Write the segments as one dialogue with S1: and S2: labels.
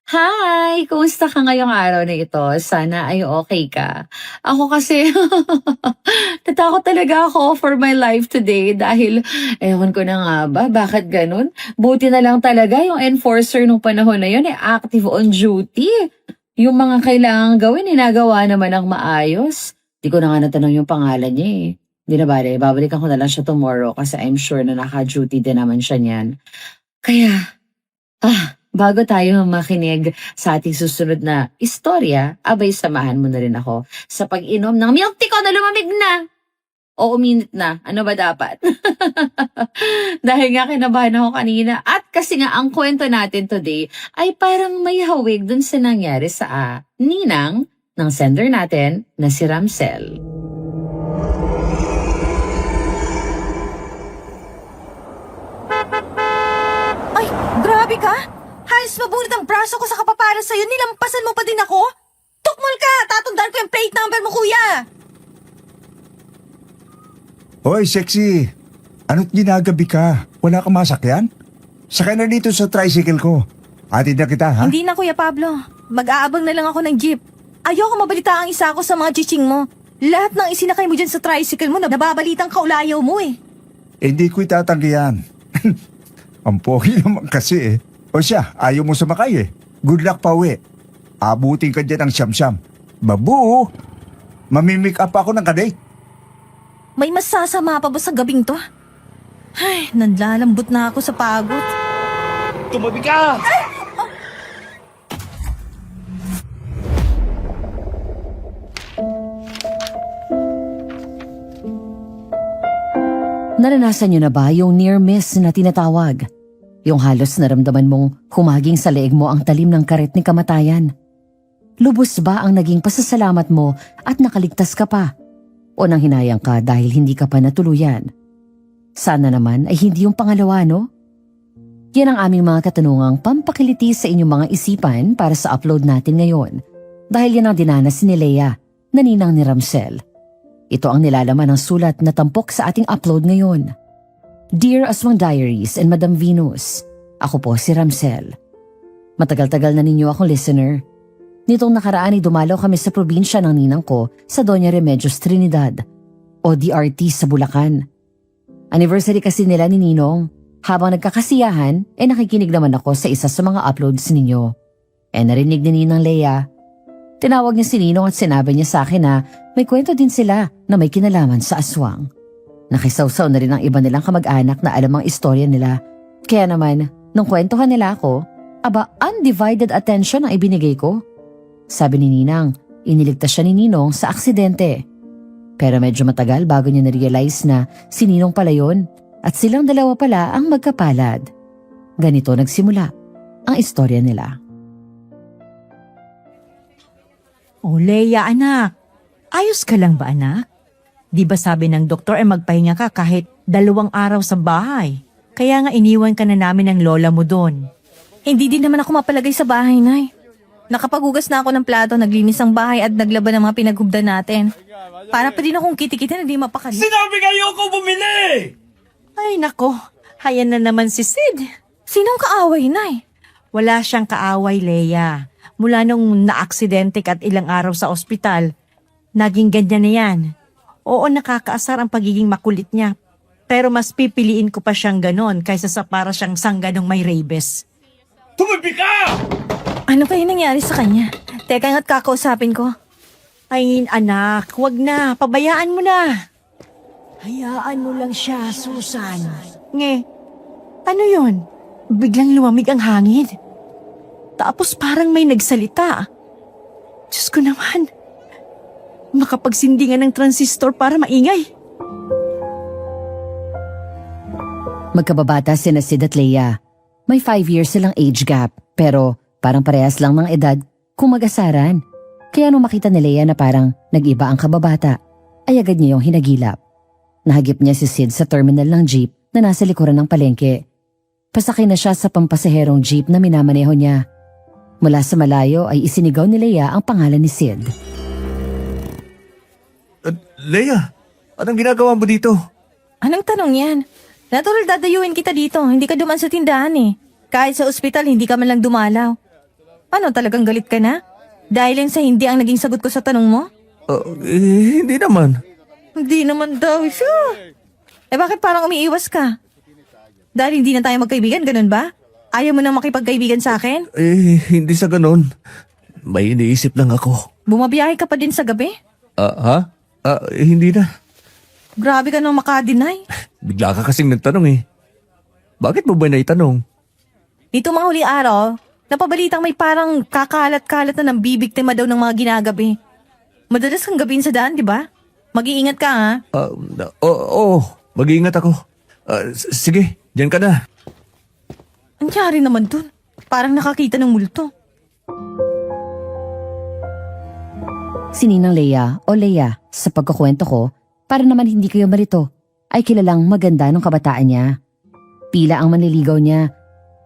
S1: Hi! Kumusta ka ngayong araw na ito? Sana ay okay ka. Ako kasi natakot talaga ako for my life today dahil ewan ko na nga ba, bakit ganun? Buti na lang talaga yung enforcer nung panahon na yun active on duty. Yung mga kailangang gawin, nagawa naman ng maayos. Di ko na nga natanong yung pangalan niya eh. Di na bale, babalikan ko na lang siya tomorrow kasi I'm sure na naka-duty din naman siya niyan. Kaya bago tayo makinig sa ating susunod na istorya, abay samahan mo na rin ako sa pag-inom ng milk tea ko na lumamig na. O uminit na. Ano ba dapat? Dahil nga kinabahan ako kanina. At kasi nga ang kwento natin today ay parang may hawig dun sa nangyari sa ninang ng sender natin na si Ramsel.
S2: Ay, grabe ka! Halos mabunot ang braso ko sa kapapara sa'yo, nilampasan mo pa din ako? Tukmol ka! Tatandaan ko yung plate number mo, kuya!
S3: Hoy, sexy! Ano't ginagabi ka? Wala kang masakyan? Sakay na dito sa tricycle ko. Atid na kita, ha?
S2: Hindi na, Kuya Pablo. Mag-aabang na lang ako ng jeep. Ayoko mabalita ang isa ko sa mga chiching mo. Lahat ng isinakay mo dyan sa tricycle mo, nababalitang kaulayaw mo eh.
S3: Hindi ko itatanggi yan. Ang pogi naman kasi eh. O siya, ayaw mo sumakay eh. Good luck pa uwi. Abutin ka dyan ng siyam-siyam. Babu! Mamimik up ako ng kadate.
S2: May masasama pa ba sa gabing to? Ay, nanlalambot na ako sa pagod.
S4: Tumabi ka!
S1: Naranasan niyo na ba yung near miss na tinatawag? Yung halos naramdaman mong humaging sa leeg mo ang talim ng karet ni kamatayan. Lubos ba ang naging pasasalamat mo at nakaligtas ka pa? O nang hinayang ka dahil hindi ka pa natuluyan? Sana naman ay hindi yung pangalawa, no? Yan ang aming mga katanungang pampakiliti sa inyong mga isipan para sa upload natin ngayon. Dahil yan ang dinanas ni Leia, na ninang ni Ramsel. Ito ang nilalaman ng sulat na tampok sa ating upload ngayon. Dear Aswang Diaries and Madam Venus, ako po si Ramsel. Matagal-tagal na ninyo akong listener. Nitong nakaraan ay dumalaw kami sa probinsya ng ninang ko sa Doña Remedios Trinidad o DRT sa Bulacan. Anniversary kasi nila ni Ninong. Habang nagkakasiyahan, nakikinig naman ako sa isa sa mga uploads ninyo. Narinig ni Ninang Leia. Tinawag niya si Ninong at sinabi niya sa akin na may kwento din sila na may kinalaman sa aswang. Nakisawsaw na rin ang iba nilang kamag-anak na alam ang istorya nila. Kaya naman, nung kwentuhan nila ako, undivided attention ang ibinigay ko. Sabi ni Ninang, iniligtas siya ni Ninong sa aksidente. Pero medyo matagal bago niya na-realize na si Ninong pala yun at silang dalawa pala ang magkapalad. Ganito nagsimula ang istorya nila.
S5: Oh, Leia, anak. Ayos ka lang ba, anak? Di ba sabi ng doktor ay magpahinga ka kahit 2 araw sa bahay? Kaya nga iniwan ka na namin ng lola mo doon.
S2: Hindi din naman ako mapalagay sa bahay, Nay. Nakapagugas na ako ng plato, naglinis ang bahay at naglaban ng mga pinaghubda natin. Para pa din akong kitikita na di mapakali.
S4: Sinabi kayo ko bumili!
S5: Ay, nako. Hayan na naman si Sid.
S2: Sinong kaaway, Nay?
S5: Wala siyang kaaway, Leia. Mula nung naaksidente ka at ilang araw sa ospital, naging ganyan na yan. Oo, nakakaasar ang pagiging makulit niya. Pero mas pipiliin ko pa siyang ganon kaysa sa para siyang sangganong may rabies.
S4: Tumabi ka!
S2: Ano kaya nangyari sa kanya? Teka nga't kakausapin ko.
S5: Ay, anak, wag na. Pabayaan mo na. Hayaan mo lang siya, Susan. Nge, ano yun? Biglang lumamig ang hangin. Tapos parang may nagsalita. Diyos ko naman. Makapagsindingan ng transistor para maingay.
S1: Magkababata sina Sid at Leia. May 5 years silang age gap pero parang parehas lang ng edad kung mag-asaran. Kaya nung makita ni Leia na parang nag-iba ang kababata, ay agad niya yung hinagilap. Nahagip niya si Sid sa terminal ng jeep na nasa likuran ng palengke. Pasakay na siya sa pampasaherong jeep na minamaneho niya. Mula sa malayo ay isinigaw ni Leia ang pangalan ni Sid.
S4: Leia, anong ginagawa mo dito?
S2: Anong tanong yan? Natural dadayuin kita dito, hindi ka duman sa tindahan eh. Kahit sa ospital, hindi ka man lang dumalaw. Ano, talagang galit ka na? Dahil yan sa hindi ang naging sagot ko sa tanong mo?
S4: Hindi naman.
S2: Hindi naman daw siya. Eh bakit parang umiiwas ka? Dahil hindi na tayo magkaibigan, ganun ba? Ayaw mo na makipagkaibigan sa akin?
S4: Hindi sa ganon. May iniisip lang ako.
S2: Bumabiyahe ka pa din sa gabi?
S4: Ha? Hindi na.
S2: Grabe ka nang makadinay.
S4: Bigla ka kasing nagtanong eh. Bakit mo ba naitanong?
S2: Nito mga huli araw, napabalitang may parang kakalat-kalat na ng bibiktima daw ng mga ginagabi. Madalas kang gabihin sa daan, di ba? Mag-iingat ka, ha?
S4: Oo, mag-iingat ako. Sige, dyan ka na.
S2: Anyari naman dun. Parang nakakita ng multo.
S1: Si Ninang Leia o Leia, sa pagkukwento ko, para naman hindi kayo marito, ay kilalang maganda ng kabataan niya. Pila ang manliligaw niya.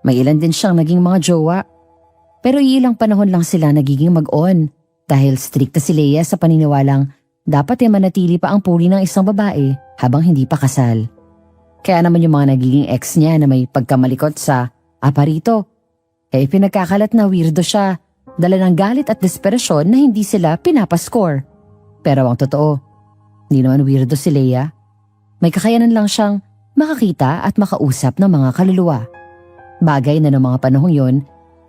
S1: May ilan din siyang naging mga jowa. Pero ilang panahon lang sila nagiging mag-on dahil strikta si Leia sa paniniwalang dapat ay manatili pa ang puri ng isang babae habang hindi pa kasal. Kaya naman yung mga nagiging ex niya na may pagkamalikot sa aparito, pinagkakalat na weirdo siya, dala ng galit at desperasyon na hindi sila pinapaskor. Pero ang totoo, hindi naman weirdo si Leia. May kakayanan lang siyang makakita at makausap ng mga kaluluwa. Bagay na noong mga panahong yon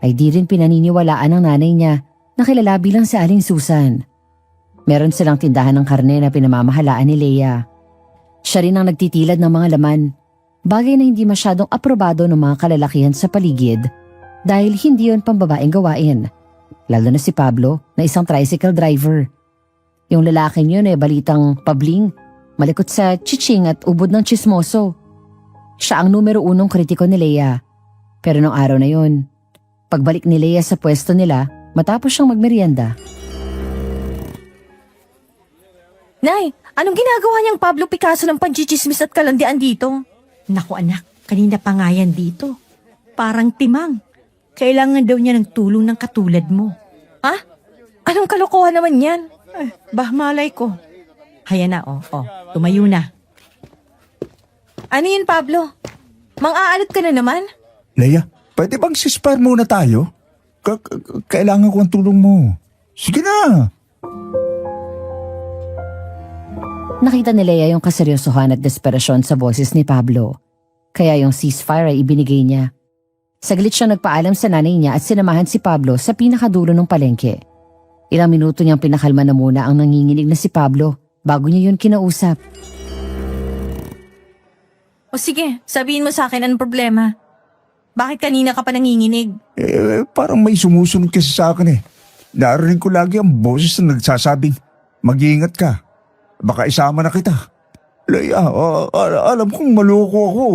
S1: ay di rin pinaniniwalaan ng nanay niya na kilala bilang si Aling Susan. Meron silang tindahan ng karne na pinamamahalaan ni Leia. Siya rin ang nagtitilad ng mga laman, bagay na hindi masyadong aprobado ng mga kalalakihan sa paligid dahil hindi yon pambabaeng gawain, lalo na si Pablo na isang tricycle driver. Yung lalaking yun balitang pabling, malikot sa chiching at ubod ng chismoso. Siya ang numero 1 kritiko ni Leia. Pero nung araw na yon, pagbalik ni Leia sa pwesto nila matapos siyang magmerienda.
S2: Nay, anong ginagawa niyang Pablo Picasso ng panchichismis at kalandian dito?
S5: Naku anak, kanina pa nga yan dito. Parang timang. Kailangan daw niya ng tulong ng katulad mo.
S2: Ha? Anong kalokohan naman yan?
S5: Malay ko. Haya na, tumayo na.
S2: Ano yun, Pablo? Mang-aalot ka na naman?
S3: Leia, pwede bang sispar muna tayo? Kailangan ko ang tulong mo. Sige na.
S1: Nakita ni Leia yung kaseryosohan at desperasyon sa boses ni Pablo. Kaya yung ceasefire ay ibinigay niya. Saglit siya nagpaalam sa nanay niya at sinamahan si Pablo sa pinakadulo ng palengke. Ilang minuto niyang pinakalma na muna ang nanginginig na si Pablo bago niya yun kinausap.
S2: O sige, sabihin mo sa akin anong problema. Bakit kanina ka pa nanginginig?
S3: Parang may sumusunod kasi sa akin eh. Narinig ko lagi ang boses na nagsasabing, mag-iingat ka. Baka isama na kita. Leia, alam kong maloko ako.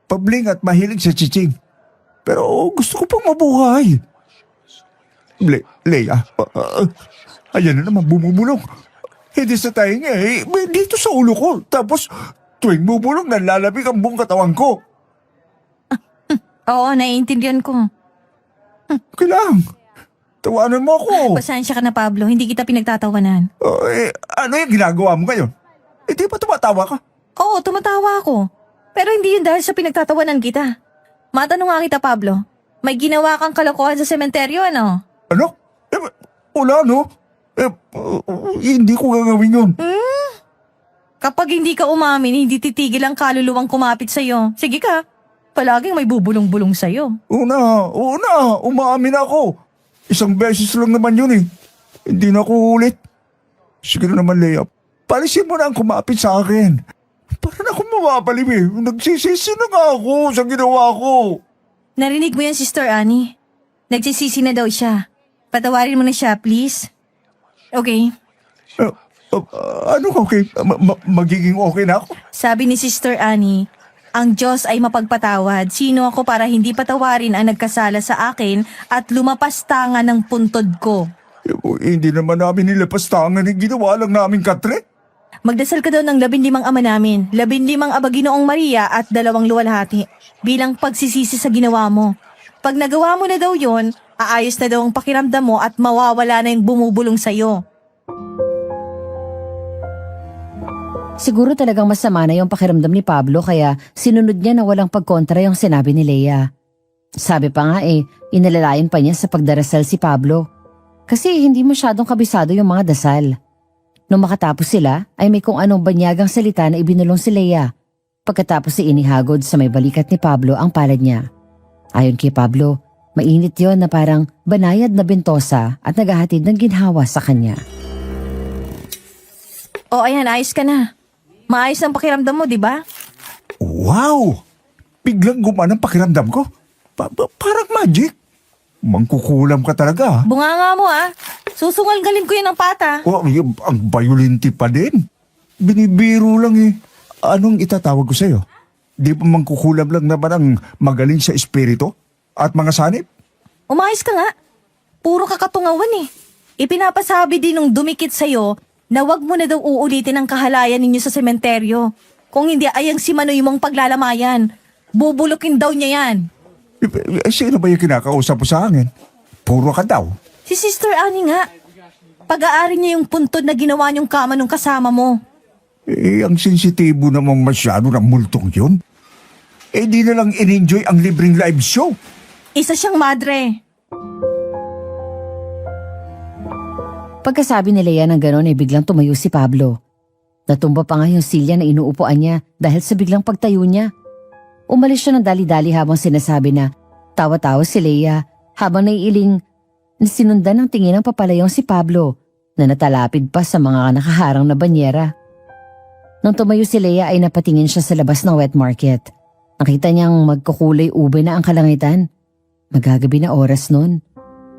S3: Pabling at mahilig sa chiching. Pero gusto ko pang mabuhay. Leia, ayan na naman bumubulong. Hindi sa tainga dito sa ulo ko. Tapos tuwing bubulong nalalabig ang buong katawan ko.
S2: Oo, naiintindihan ko.
S3: Kailang, tawanan mo ako.
S2: Pasensya ka na, Pablo. Hindi kita pinagtatawanan.
S3: Ano yung ginagawa mo ngayon? Di ba tumatawa ka?
S2: Oo, tumatawa ako. Pero hindi yun dahil sa pinagtatawanan kita. Matanong nga kita, Pablo. May ginawa kang kalokohan sa sementeryo, ano?
S3: Ano? Wala, no? Hindi ko gagawin yun.
S2: Kapag hindi ka umamin, hindi titigil ang kaluluwang kumapit sa'yo. Sige ka. Palaging may bubulong-bulong sa'yo.
S3: Una, umaamin ako. Isang beses lang naman yun eh. Hindi na ako ulit. Sige na naman, Leia. Palisin mo na ang kumapit sa akin. Para na akong mapapalim eh. Nagsisisi na nga ako sa ginawa ko.
S2: Narinig mo yan, Sister Annie. Nagsisisi na daw siya. Patawarin mo na siya, please. Okay.
S3: Ano okay? Magiging okay na ako?
S2: Sabi ni Sister Annie, ang Diyos ay mapagpatawad. Sino ako para hindi patawarin ang nagkasala sa akin at lumapas tanga ng puntod ko?
S3: Hindi naman namin nilapastangan yung ginawa lang namin, Katre.
S2: Magdasal ka daw ng 15 ama namin, 15 aba Ginoong Maria at 2 luwalhati bilang pagsisisi sa ginawa mo. Pag nagawa mo na daw yon, aayos na daw ang pakiramdam mo at mawawala na yung bumubulong sa'yo.
S1: Siguro talagang masama na yung pakiramdam ni Pablo kaya sinunod niya na walang pagkontra yung sinabi ni Leia. Sabi pa nga inalalayan pa niya sa pagdarasal si Pablo. Kasi hindi masyadong kabisado yung mga dasal. Nung makatapos sila ay may kung anong banyagang salita na ibinulong si Leia. Pagkatapos inihagod sa may balikat ni Pablo ang palad niya. Ayon kay Pablo, mainit yon na parang banayad na bentosa at naghahatid ng ginhawa sa kanya.
S2: O ayan, ayos ka na. Maayos ang pakiramdam mo, di ba?
S3: Wow! Biglang gumaan ang pakiramdam ko. Parang magic. Mangkukulam ka talaga.
S2: Bunganga mo Susungal-galing ko yan ng pata.
S3: Oh, ang bayulinti pa din. Binibiro lang eh. Anong itatawag ko sa'yo? Di ba mangkukulam lang naman ang magaling sa espiritu at mga sanib?
S2: Umayos ka nga. Puro kakatungawan eh. Ipinapasabi din nung dumikit sa'yo na wag mo na daw uulitin ang kahalayan ninyo sa sementeryo. Kung hindi ay ang si Manoy mong paglalamayan. Bubulukin daw niya yan.
S3: Sino ba yung kinakausap mo sa akin? Puro ka daw.
S2: Si Sister Annie nga. Pag-aari niya yung puntod na ginawa niyong kama nung kasama mo.
S3: Ang sensitibo namang masyado ng multong yun. Di na lang in-enjoy ang libreng live show.
S2: Isa siyang madre.
S1: Pagkasabi ni Leia ng ganon biglang tumayo si Pablo. Natumba pa nga yung silya na inuupuan niya dahil sa biglang pagtayo niya. Umalis siya ng dali-dali habang sinasabi na tawa-tawa si Leia habang naiiling na sinundan ng tingin ng papalayong si Pablo na natalapid pa sa mga nakaharang na banyera. Nung tumayo si Leia ay napatingin siya sa labas ng wet market. Nakita niyang magkukulay ube na ang kalangitan. Magagabi na oras nun.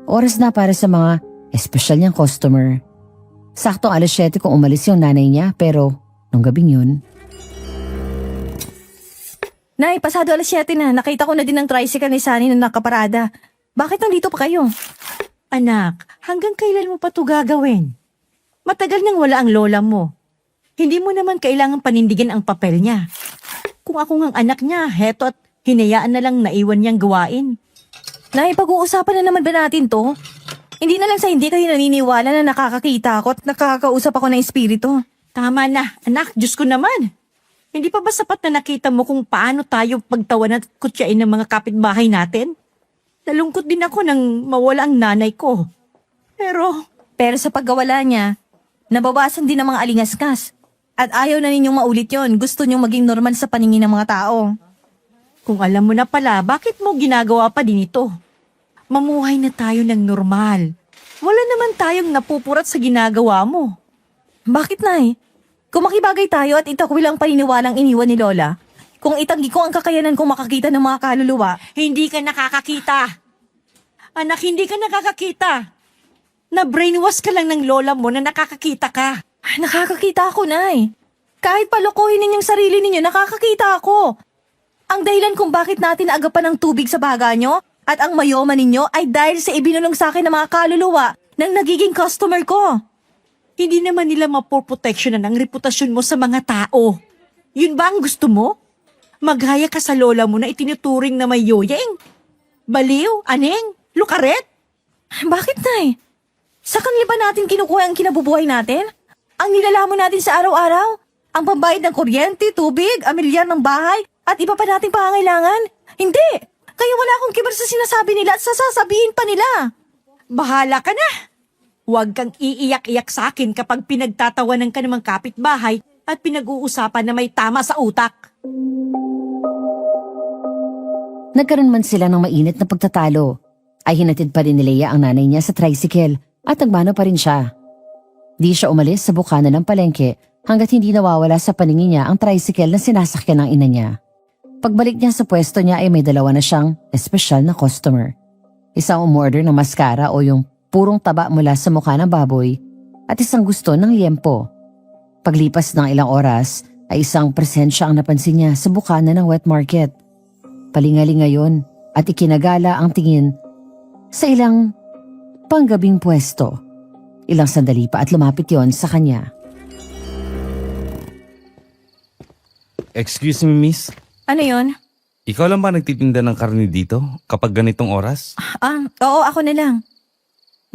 S1: Oras na para sa mga espesyal niyang customer. Saktong 7:00 kung umalis yung nanay niya pero nung gabing yun.
S2: Nay, pasado 7:00 na. Nakita ko na din ang tricycle ni Sunny na nakaparada. Bakit nandito pa kayo?
S5: Anak, hanggang kailan mo pa ito gagawin? Matagal nang wala ang lola mo. Hindi mo naman kailangan panindigan ang papel niya. Kung ako ngang anak niya, heto at hinayaan na lang naiwan niyang gawain.
S2: Nay, pag-uusapan na naman ba natin to? Hindi na lang sa hindi kayo naniniwala na nakakakita ako at nakakausap ako ng espiritu.
S5: Tama na, anak, Diyos ko naman. Hindi pa ba sapat na nakita mo kung paano tayo pagtawanan at kutyain ng mga kapitbahay natin? Nalungkot din ako nang mawala ang nanay ko. Pero
S2: sa paggawala niya, nabawasan din ang mga alingaskas. At ayaw na ninyong maulit yon. Gusto niyong maging normal sa paningin ng mga tao.
S5: kung alam mo na pala, bakit mo ginagawa pa din ito? Mamuhay na tayo ng normal. Wala naman tayong napupurat sa ginagawa mo.
S2: Bakit, Nay? Kung makibagay tayo at itakwil ang paniniwalang iniwan ni Lola, kung itanggi ko ang kakayanan kong makakita ng mga kaluluwa,
S5: Hindi ka nakakakita. Anak, hindi ka nakakakita. Na-brainwash ka lang ng lola mo na nakakakita ka.
S2: nakakakita ako, Nay. Kahit palukuhin ninyong sarili ninyo, nakakakita ako. Ang dahilan kung bakit natin agapan ng tubig sa baga nyo at ang mayoma ninyo ay dahil sa ibinulong sa akin ng mga kaluluwa ng nagiging customer ko.
S5: Hindi naman nila mapoproteksyonan ang reputasyon mo sa mga tao. Yun ba ang gusto mo? Maghaya ka sa lola mo na itinuturing na may yoyeng? Baliw, aneng, lukaret?
S2: Bakit, Nay? Sa kanila ba natin kinukuha ang kinabubuhay natin? Ang nilalamon natin sa araw-araw? Ang pambayad ng kuryente, tubig, amilyar ng bahay, at iba pa nating pangangailangan? Hindi! Kaya wala akong kibar sa sinasabi nila at sasabihin pa nila.
S5: Bahala ka na. Huwag kang iiyak-iyak sa akin kapag pinagtatawanan ka ng mga kapitbahay at pinag-uusapan na may tama sa utak.
S1: Nagkaroon man sila ng mainit na pagtatalo, ay hinatid pa rin ni Leia ang nanay niya sa tricycle at nagmano pa rin siya. Di siya umalis sa bukana ng palengke hanggat hindi nawawala sa paningin niya ang tricycle na sinasakyan ng ina niya. Pagbalik niya sa pwesto niya ay may dalawa na siyang espesyal na customer. Isang umorder ng mascara o yung purong taba mula sa mukha ng baboy at isang gusto ng liempo. Paglipas ng ilang oras ay isang presensya ang napansin niya sa bukana ng wet market. Palingali ngayon at ikinagala ang tingin sa ilang panggabing pwesto. Ilang sandali pa at lumapit yon sa kanya.
S6: Excuse me, miss.
S2: Ano yon?
S6: Ikaw lang ba nagtitinda ng karne dito kapag ganitong oras?
S2: Oo, ako na lang.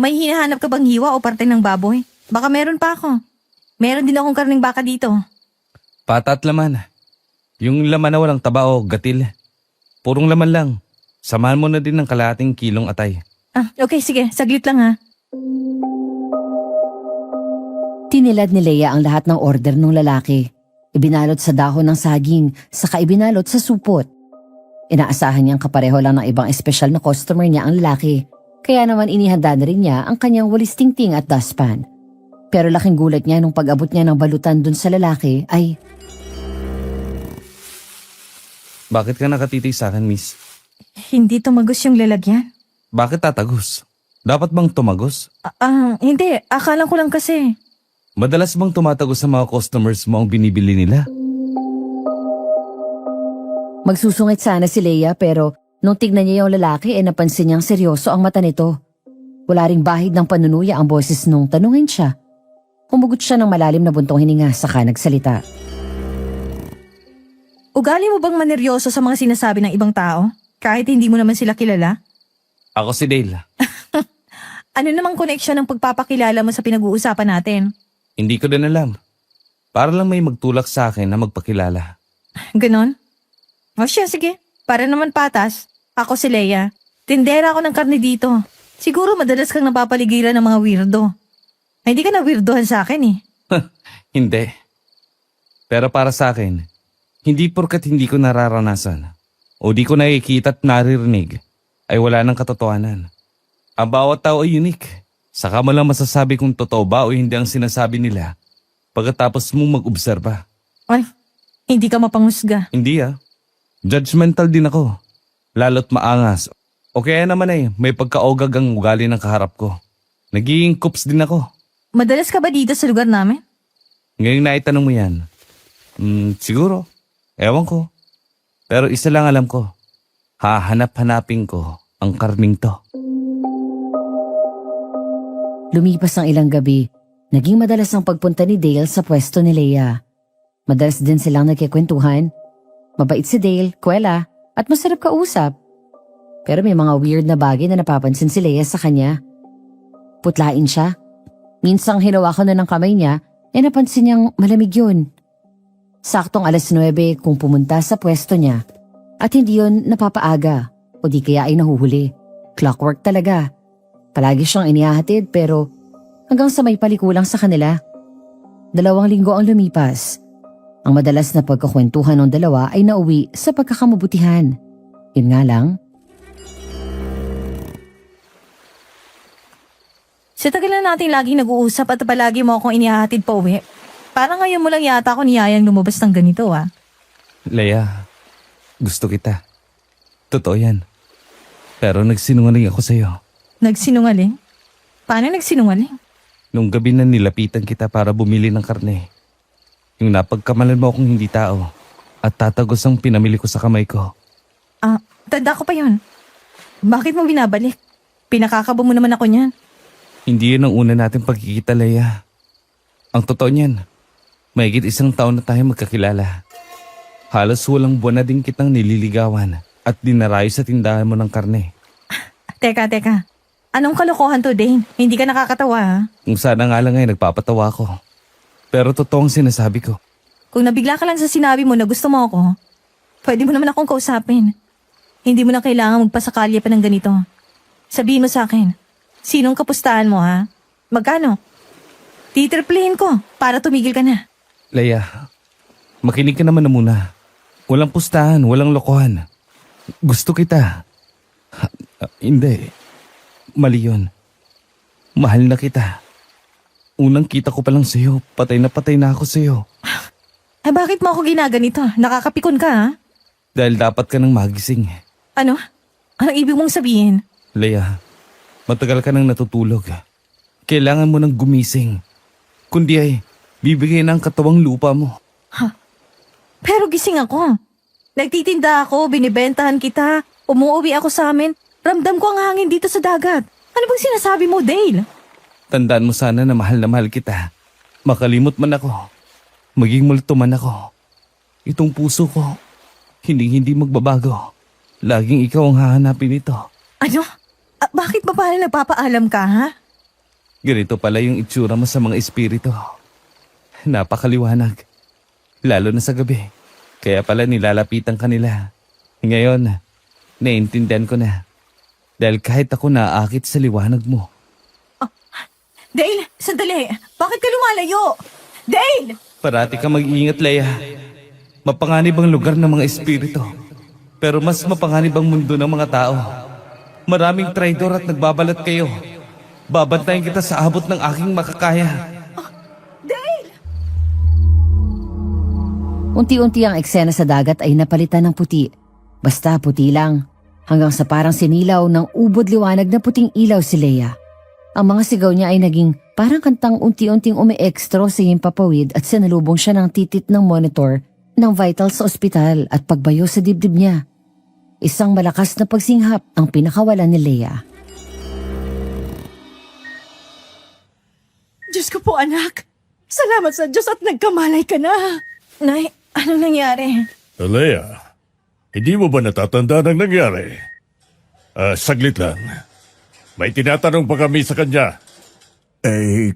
S2: May hinahanap ka bang hiwa o parte ng baboy? Baka meron pa ako. Meron din akong karning baka dito.
S6: Pata at laman. Yung laman na walang taba o gatil. Purong laman lang. Samahan mo na din ng kalahating kilong atay.
S2: Okay, sige. Saglit lang ha.
S1: Tinilad ni Leia ang lahat ng order ng lalaki. Ibinalot sa dahon ng saging, saka ibinalot sa supot. Inaasahan niyang kapareho lang ng ibang espesyal na customer niya ang lalaki. Kaya naman inihanda na rin niya ang kanyang walis tingting at dustpan. Pero laking gulat niya nung pag-abot niya ng balutan dun sa lalaki ay
S6: Bakit ka nakatitig sa akin, miss?
S2: Hindi tumagos yung lalagyan.
S6: Bakit tatagos? Dapat bang tumagos?
S2: Hindi. Akala ko lang kasi.
S6: Madalas bang tumatagos sa mga customers mo ang binibili nila?
S1: magsusungit sana si Leia pero nung tignan niya yung lalaki napansin niyang seryoso ang mata nito. Wala ring bahid ng panunuya ang boses nung tanungin siya. Humugot siya ng malalim na buntong hininga saka nagsalita.
S2: Ugali mo bang maneryoso sa mga sinasabi ng ibang tao? Kahit hindi mo naman sila kilala?
S6: Ako si Dale.
S2: Ano namang koneksyon ng pagpapakilala mo sa pinag-uusapan natin?
S6: Hindi ko din alam. Para lang may magtulak sa akin na magpakilala.
S2: Ganon? O siya, sige. Para naman patas. Ako si Leia. Tindera ako ng karne dito. Siguro madalas kang napapaligiran ng mga weirdo. Ay, hindi ka na weirdohan sa akin eh.
S6: Hindi. Pero para sa akin, hindi porkat hindi ko nararanasan o di ko nakikita at naririnig ay wala ng katotohanan. Ang bawat tao ay unique. Saka mo lang masasabi kung totoo ba o hindi ang sinasabi nila pagkatapos mong mag-obserba.
S2: Ay, hindi ka mapangusga.
S6: Hindi Judgmental din ako. Lalo't maangas. O kaya naman may pagkaogag ang ugali ng kaharap ko. Nagiging coops din ako.
S2: Madalas ka ba dito sa lugar namin?
S6: Ngayong naitanong mo yan, siguro. Ewan ko. Pero isa lang alam ko. Hahanap-hanapin ko ang karning to.
S1: Lumipas ang ilang gabi, naging madalas ang pagpunta ni Dale sa pwesto ni Leia. Madalas din silang nagkikwentuhan. Mabait si Dale, kwela, at masarap kausap. Pero may mga weird na bagay na napapansin si Leia sa kanya. Putlain siya. Minsang hinawakan na ng kamay niya, napansin niyang malamig yun. Saktong 9:00 kung pumunta sa pwesto niya. At hindi yun napapaaga, o di kaya ay nahuhuli. Clockwork talaga. Palagi siyang inihahatid pero hanggang sa may palikulang sa kanila. 2 linggo ang lumipas. Ang madalas na pagkakwentuhan ng dalawa ay nauwi sa pagkakamabutihan. Yun nga lang,
S2: Sa tagal na natin laging nag-uusap at palagi mo akong inihahatid pa uwi. Parang ngayon mo lang yata ako niyayang lumabas ng ganito
S6: Leia, gusto kita. Totoo yan. Pero nagsinungaling ako sa'yo.
S2: Nagsinungaling? Paano nagsinungaling?
S6: Nung gabi na nilapitan kita para bumili ng karne. Yung napagkamalan mo akong hindi tao at tatagos ang pinamili ko sa kamay ko.
S2: Tanda ko pa yun. Bakit mo binabalik? Pinakakaba mo naman ako niyan.
S6: Hindi yun ang una natin pagkikita, Leia. Ang totoo niyan, mahigit 1 taon na tayo magkakilala. Halos walang buwan na din kitang nililigawan at dinarayo sa tindahan mo ng karne.
S2: Teka. Anong kalokohan to, Dane? Hindi ka nakakatawa, ha?
S6: Kung sana nga lang nagpapatawa ko. Pero totoo ang sinasabi ko.
S2: Kung nabigla ka lang sa sinabi mo na gusto mo ako, pwede mo naman akong kausapin. Hindi mo na kailangan magpasakalya pa ng ganito. Sabihin mo sa akin, sinong kapustahan mo, ha? Magkano? Titriplehin ko para tumigil ka na.
S6: Leia, makinig ka naman na muna. Walang pustahan, walang lokohan. Gusto kita. Hindi. Mali yun. Mahal na kita. Unang kita ko pa lang sa'yo, patay na ako sa'yo.
S2: Ay bakit mo ako ginaganito? Nakakapikon ka, ha?
S6: Dahil dapat ka nang magising.
S2: Ano? Anong ibig mong sabihin?
S6: Leia, matagal ka nang natutulog. Kailangan mo nang gumising. Kundi ay, bibigay na ang katawang lupa mo.
S2: Pero gising ako. Nagtitinda ako, binibentahan kita, umuwi ako sa amin. Ramdam ko ang hangin dito sa dagat. Ano bang sinasabi mo, Dale?
S6: Tandaan mo sana na mahal kita. Makalimot man ako. Maging multo man ako. Itong puso ko, hindi magbabago. Laging ikaw ang hahanapin nito.
S2: Ano? Bakit ba pala nagpapaalam ka, ha?
S6: Ganito pala yung itsura mo sa mga espiritu. Napakaliwanag. Lalo na sa gabi. Kaya pala nilalapitan ka nila. Ngayon, Naiintindihan ko na. Dahil kahit ako naaakit sa liwanag mo.
S2: Dale, sandali. Bakit ka lumalayo? Dale!
S6: Parati ka mag-iingat, Leia. Mapanganib ang lugar ng mga espiritu. Pero mas mapanganib ang mundo ng mga tao. Maraming traidor at nagbabalat kayo. Babantayan kita sa abot ng aking makakaya.
S2: Dale!
S1: Unti-unti ang eksena sa dagat ay napalitan ng puti. Basta puti lang. Hanggang sa parang sinilaw ng ubod liwanag na puting ilaw si Leia. Ang mga sigaw niya ay naging parang kantang unti-unting umi-ekstro sa himpapawid at sinalubong siya ng titit ng monitor ng vital sa ospital at pagbayo sa dibdib niya. Isang malakas na pagsinghap ang pinakawalan ni Leia.
S5: Diyos ko po, anak. Salamat sa Diyos at nagkamalay ka na.
S2: Nay, anong nangyari?
S7: Leia, hindi mo ba natatanda ng nangyari? Saglit lang. May tinatanong pa kami sa kanya.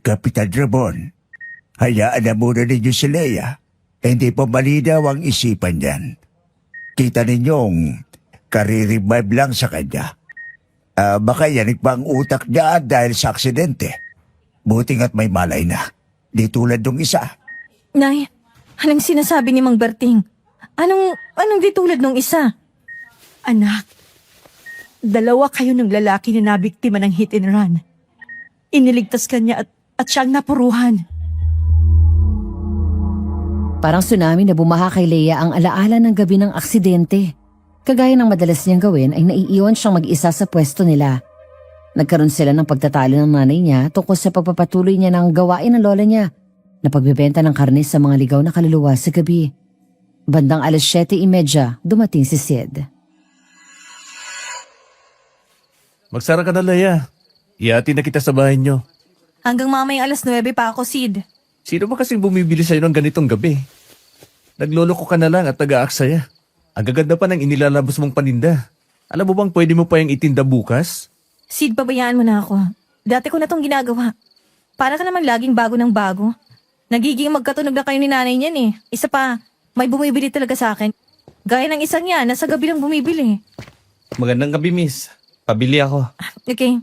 S3: Kapitan Ramon, hayaan na muna ninyo si Leia. Hindi pa malinaw ang isipan niyan. Kita ninyong kare-revive lang sa kanya. Baka yanig pa ang utak niya dahil sa aksidente. Buting at may malay na. Di tulad nung isa.
S2: Nay, anong sinasabi ni Mang Berting? Anong di tulad nung isa?
S5: Anak, dalawa kayo ng lalaki na nabiktima ng hit and run. Iniligtas ka niya at siyang napuruhan.
S1: Parang tsunami na bumaha kay Leia ang alaala ng gabi ng aksidente. Kagaya ng madalas niyang gawin ay naiiwan siyang mag-isa sa pwesto nila. Nagkaroon sila ng pagtatalo ng nanay niya tungkol sa pagpapatuloy niya ng gawain ng lola niya na pagbebenta ng karne sa mga ligaw na kaluluwa sa gabi. Bandang 7:30 dumating si Sid.
S4: Magsara ka na, Leia. Iati na kita sa bahay nyo.
S2: Hanggang mamayang 9:00 pa ako, Sid.
S4: Sino ba kasing bumibili sa'yo ng ganitong gabi? Nagloloko ka na lang at nag-aaksaya. Ang gaganda pa ng inilalabas mong paninda. Alam mo bang pwede mo pa yung itinda bukas?
S2: Sid, pabayaan mo na ako. Dati ko na tong ginagawa. Para ka naman laging bago ng bago. Nagiging magkatunog na kayo ni nanay niyan eh. Isa pa, may bumibili talaga sa akin. Gaya ng isang yan, nasa gabi lang bumibili.
S6: Magandang gabi, miss. Pabili ako.
S2: Okay.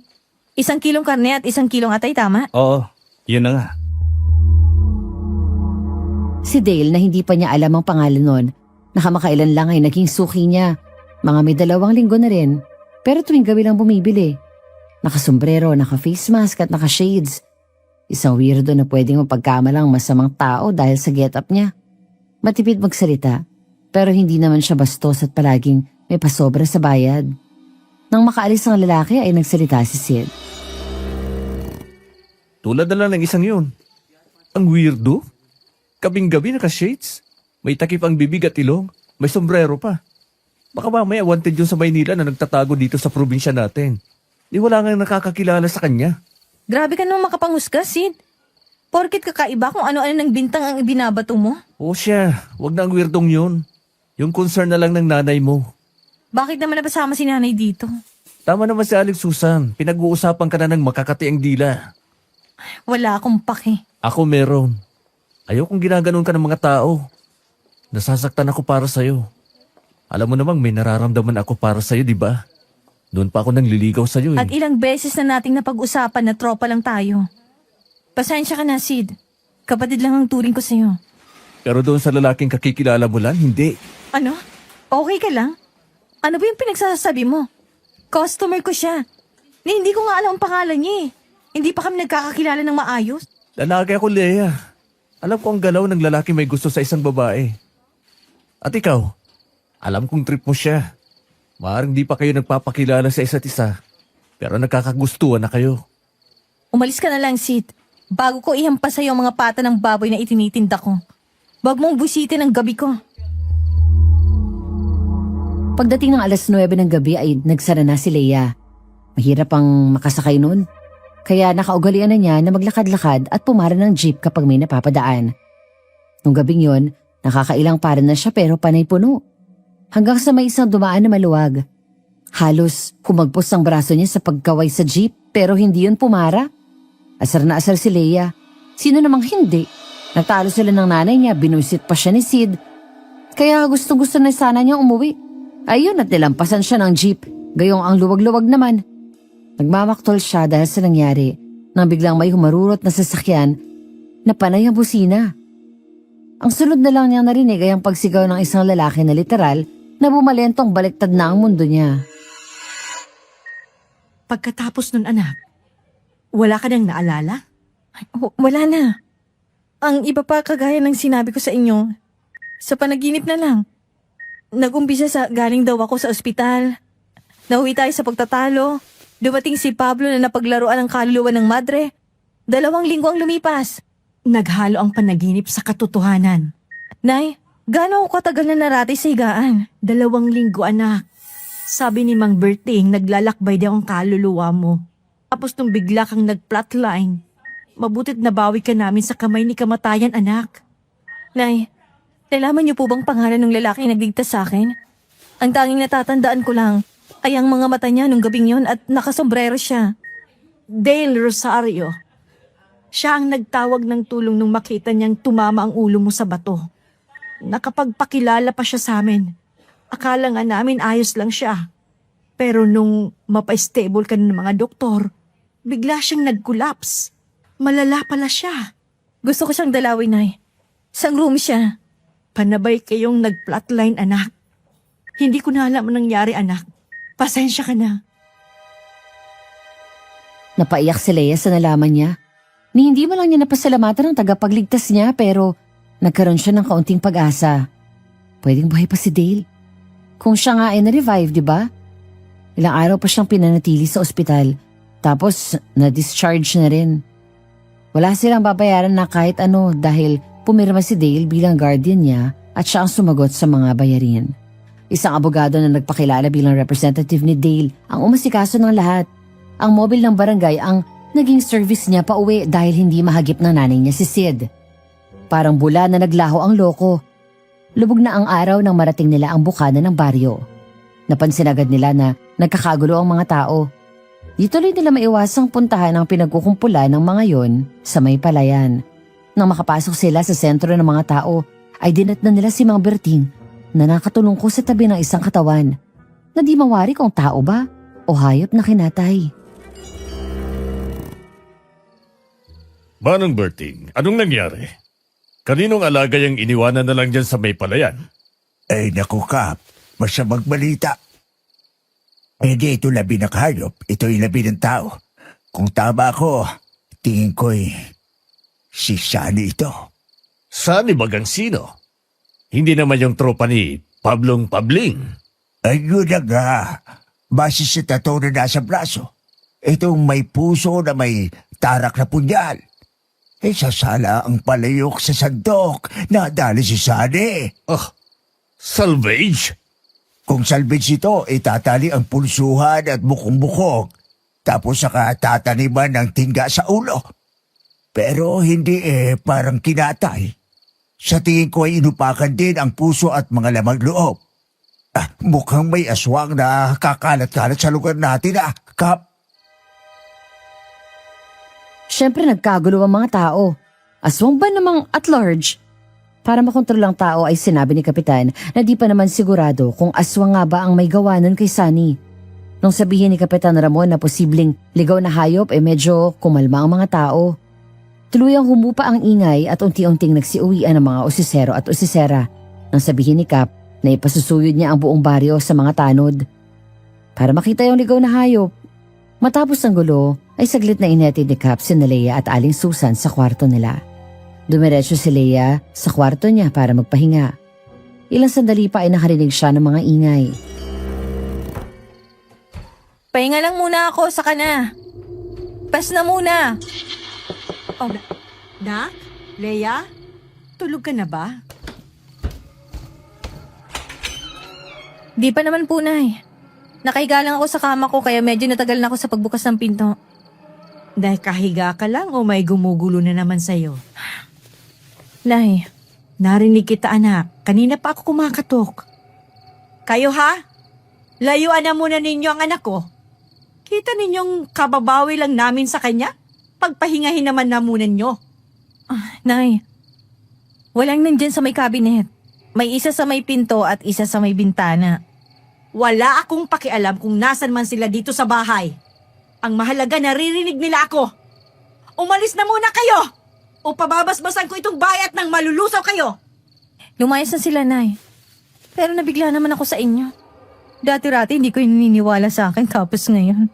S2: 1 kilong karne at 1 kilong atay, tama?
S6: Oo, yun na nga.
S1: Si Dale na hindi pa niya alam ang pangalan nun, nakamakailan lang ay naging suki niya. Mga may 2 linggo na rin, pero tuwing gabi lang bumibili. Nakasombrero, naka-face mask at naka-shades. Isang weirdo na pwedeng mapagkamalang masamang tao dahil sa get-up niya. Matipid magsalita, pero hindi naman siya bastos at palaging may pasobra sa bayad. Nang makaalis ang lalaki ay nagsalita si Sid.
S4: Tulad na lang ng isang yun. Ang weirdo. Kabing-gabi naka-shades. May takip ang bibig at ilong. May sombrero pa. Baka mamaya wanted yun sa Maynila na nagtatago dito sa probinsya natin. Di wala nga nakakakilala sa kanya.
S2: Grabe ka naman makapanghusga, Sid. Porkit kakaiba kung ano-ano ng bintang ang ibinabato mo.
S4: O siya, wag na ang weirdong yun. Yung concern na lang ng nanay mo.
S2: Bakit naman napasama si nanay dito?
S4: Tama naman si Alex Susan. Pinag-uusapan ka na ng makakati ang dila.
S2: Wala akong pake.
S4: Ako meron. Ayokong ginaganon ka ng mga tao. Nasasaktan ako para sa'yo. Alam mo namang may nararamdaman ako para sa'yo, di ba? Doon pa ako nangliligaw sa'yo eh.
S2: At ilang beses na nating napag-usapan na tropa lang tayo. Pasensya ka na, Sid. Kapatid lang ang turing ko sa'yo.
S4: Pero doon sa lalaking kakikilala mo lang, hindi.
S2: Ano? Okay ka lang? Ano ba yung pinagsasabi mo? Customer ko siya. Na hindi ko nga alam ang pangalan niya eh. Hindi pa kami nagkakakilala ng maayos.
S4: Lalaki ako, Leia. Alam ko ang galaw ng lalaki may gusto sa isang babae. At ikaw, alam kong trip mo siya. Maaaring di pa kayo nagpapakilala sa isa't isa. Pero nagkakagustuhan na kayo.
S2: Umalis ka na lang, Sid. Bago ko ihampas sa'yo ang mga pata ng baboy na itinitinda ko. Wag mong busitin ang gabi ko.
S1: Pagdating ng 9:00 ng gabi ay nagsara na si Leia. Mahirap ang makasakay nun. Kaya nakaugalian na niya na maglakad-lakad at pumara ng jeep kapag may napapadaan. Nung gabing yon, nakakailang para na siya pero panay puno. Hanggang sa may isang dumaan na maluwag. Halos humagpos ang braso niya sa pagkaway sa jeep pero hindi yun pumara. Asar na asar si Leia. Sino namang hindi? Natalo sila ng nanay niya, binuisit pa siya ni Sid. Kaya gustong-gusto na sana niya umuwi. Ayun at nilampasan siya ng jeep, gayong ang luwag-luwag naman. Nagmamaktol siya dahil sa nangyari nang biglang may humarurot na sasakyan na panay ang busina. Ang sunod na lang niyang narinig ay ang pagsigaw ng isang lalaki na literal na bumalentong baliktad na ang mundo niya.
S5: Pagkatapos nun anak, wala ka nang naalala?
S2: Wala na. Ang iba pa kagaya ng sinabi ko sa inyo, sa panaginip na lang. Nag-umpisa sa galing daw ako sa ospital. Nauwi tayo sa pagtatalo. Dumating si Pablo na napaglaruan ng kaluluwa ng madre. 2 linggo ang lumipas.
S5: Naghalo ang panaginip sa katotohanan.
S2: Nay, gaano ako katagal na narati sa higaan?
S5: 2 linggo anak. Sabi ni Mang Berting, naglalakbay daw ang kaluluwa mo. Tapos nung bigla kang nag-flatline, mabutit nabawi ka namin sa kamay ni kamatayan anak.
S2: Nay, nalaman niyo po bang pangalan ng lalaki nagligtas sa akin? Ang tanging natatandaan ko lang ay ang mga mata niya nung gabing yon at nakasombrero siya.
S5: Dale Rosario. Siya ang nagtawag ng tulong nung makita niyang tumama ang ulo mo sa bato. Nakapagpakilala pa siya sa amin. Akala nga namin ayos lang siya. Pero nung mapa-stable ka ng mga doktor, bigla siyang nag-collapse. Malala pala siya.
S2: Gusto ko siyang dalawin, Nay. Sang room siya.
S5: Panabay kayong nag-flatline anak. Hindi ko na alam ang nangyari anak. Pasensya ka na.
S1: Napaiyak si Leia sa nalaman niya. Ni hindi mo lang niya napasalamatan ng tagapagligtas niya pero nagkaroon siya ng kaunting pag-asa. Pwedeng buhay pa si Dale. Kung siya nga ay na-revive, di ba? Ilang araw pa siyang pinanatili sa ospital. Tapos na-discharge na rin. Wala silang babayaran na kahit ano dahil pumirma si Dale bilang guardian niya at siya ang sumagot sa mga bayarin. Isang abogado na nagpakilala bilang representative ni Dale ang umasikaso ng lahat. Ang mobile ng barangay ang naging service niya pa uwi dahil hindi mahagip ng nanay niya si Sid. Parang bula na naglaho ang loko. Lubog na ang araw nang marating nila ang bukana ng baryo. Napansin agad nila na nagkakagulo ang mga tao. Di tuloy nila maiwasang puntahan ang pinagkukumpulan ng mga yon sa may palayan. Nang makapasok sila sa sentro ng mga tao, ay dinatnan nila si Mang Berting na nakatulungko sa tabi ng isang katawan na di mawari kung tao ba o hayop na kinatay.
S7: Manong Berting, anong nangyari? Kaninong alaga yung iniwanan na lang dyan sa may palayan?
S3: Ay naku Kap, masamang balita. Hindi ito labi ng hayop, ito'y labi ng tao. Kung tama ako, tingin ko'y si Sunny ito.
S7: Saan bagang sino? Hindi naman yung tropa ni Pablong Pabling.
S3: Ayun na nga, base sa tato na nasa braso. Itong may puso na may tarak na punyal. Sasala ang palayok sa sandok na dali si Sunny.
S7: Salvage?
S3: Kung salvage ito, itatali ang pulsuhan at bukong-bukog. Tapos saka tataniman ng tingga sa ulo. Pero hindi parang kinatay. Sa tingin ko ay inupakan din ang puso at mga lamang loob. Mukhang may aswang na kakalat-kalat sa lugar natin Kap.
S1: Siyempre nagkagulo ang mga tao. Aswang ba namang at large? Para makontrol ang tao ay sinabi ni Kapitan na di pa naman sigurado kung aswang nga ba ang may gawa nun kay Sunny. Nung sabihin ni Kapitan Ramon na posibleng ligaw na hayop medyo kumalma ang mga tao. Tuluyang humupa ang ingay at unti-unting nagsiuwian ang mga usisero at usisera nang sabihin ni Kap na ipasusuyod niya ang buong baryo sa mga tanod. Para makita yung ligaw na hayop. Matapos ang gulo, ay saglit na inetid ni Kap si Leia at Aling Susan sa kwarto nila. Dumiretso si Leia sa kwarto niya para magpahinga. Ilang sandali pa ay nakarinig siya ng mga ingay.
S2: Pahinga lang muna ako sa kana. Pas na muna.
S5: Oh, Nak? Leia? Tulog ka na ba?
S2: Di pa naman po, Nay. Nakahiga lang ako sa kama ko kaya medyo natagal na ako sa pagbukas ng pinto.
S5: Dahil kahiga ka lang o may gumugulo na naman sa'yo?
S2: Nay,
S5: Narinig kita anak, kanina pa ako kumakatok. Kayo ha? Layuan na muna ninyo ang anak ko. Kita ninyong kababawi lang namin sa kanya? Pagpahingahin naman na muna nyo.
S2: Nay, walang nandyan sa may cabinet. May isa sa may pinto at isa sa may bintana.
S5: Wala akong pakialam kung nasan man sila dito sa bahay. Ang mahalaga, naririnig nila ako. Umalis na muna kayo! O pababasbasan ko itong bahay at nang malulusaw kayo!
S2: Lumayas na sila, Nay. Pero nabigla naman ako sa inyo. Dati-rati hindi ko naniniwala sa akin tapos ngayon.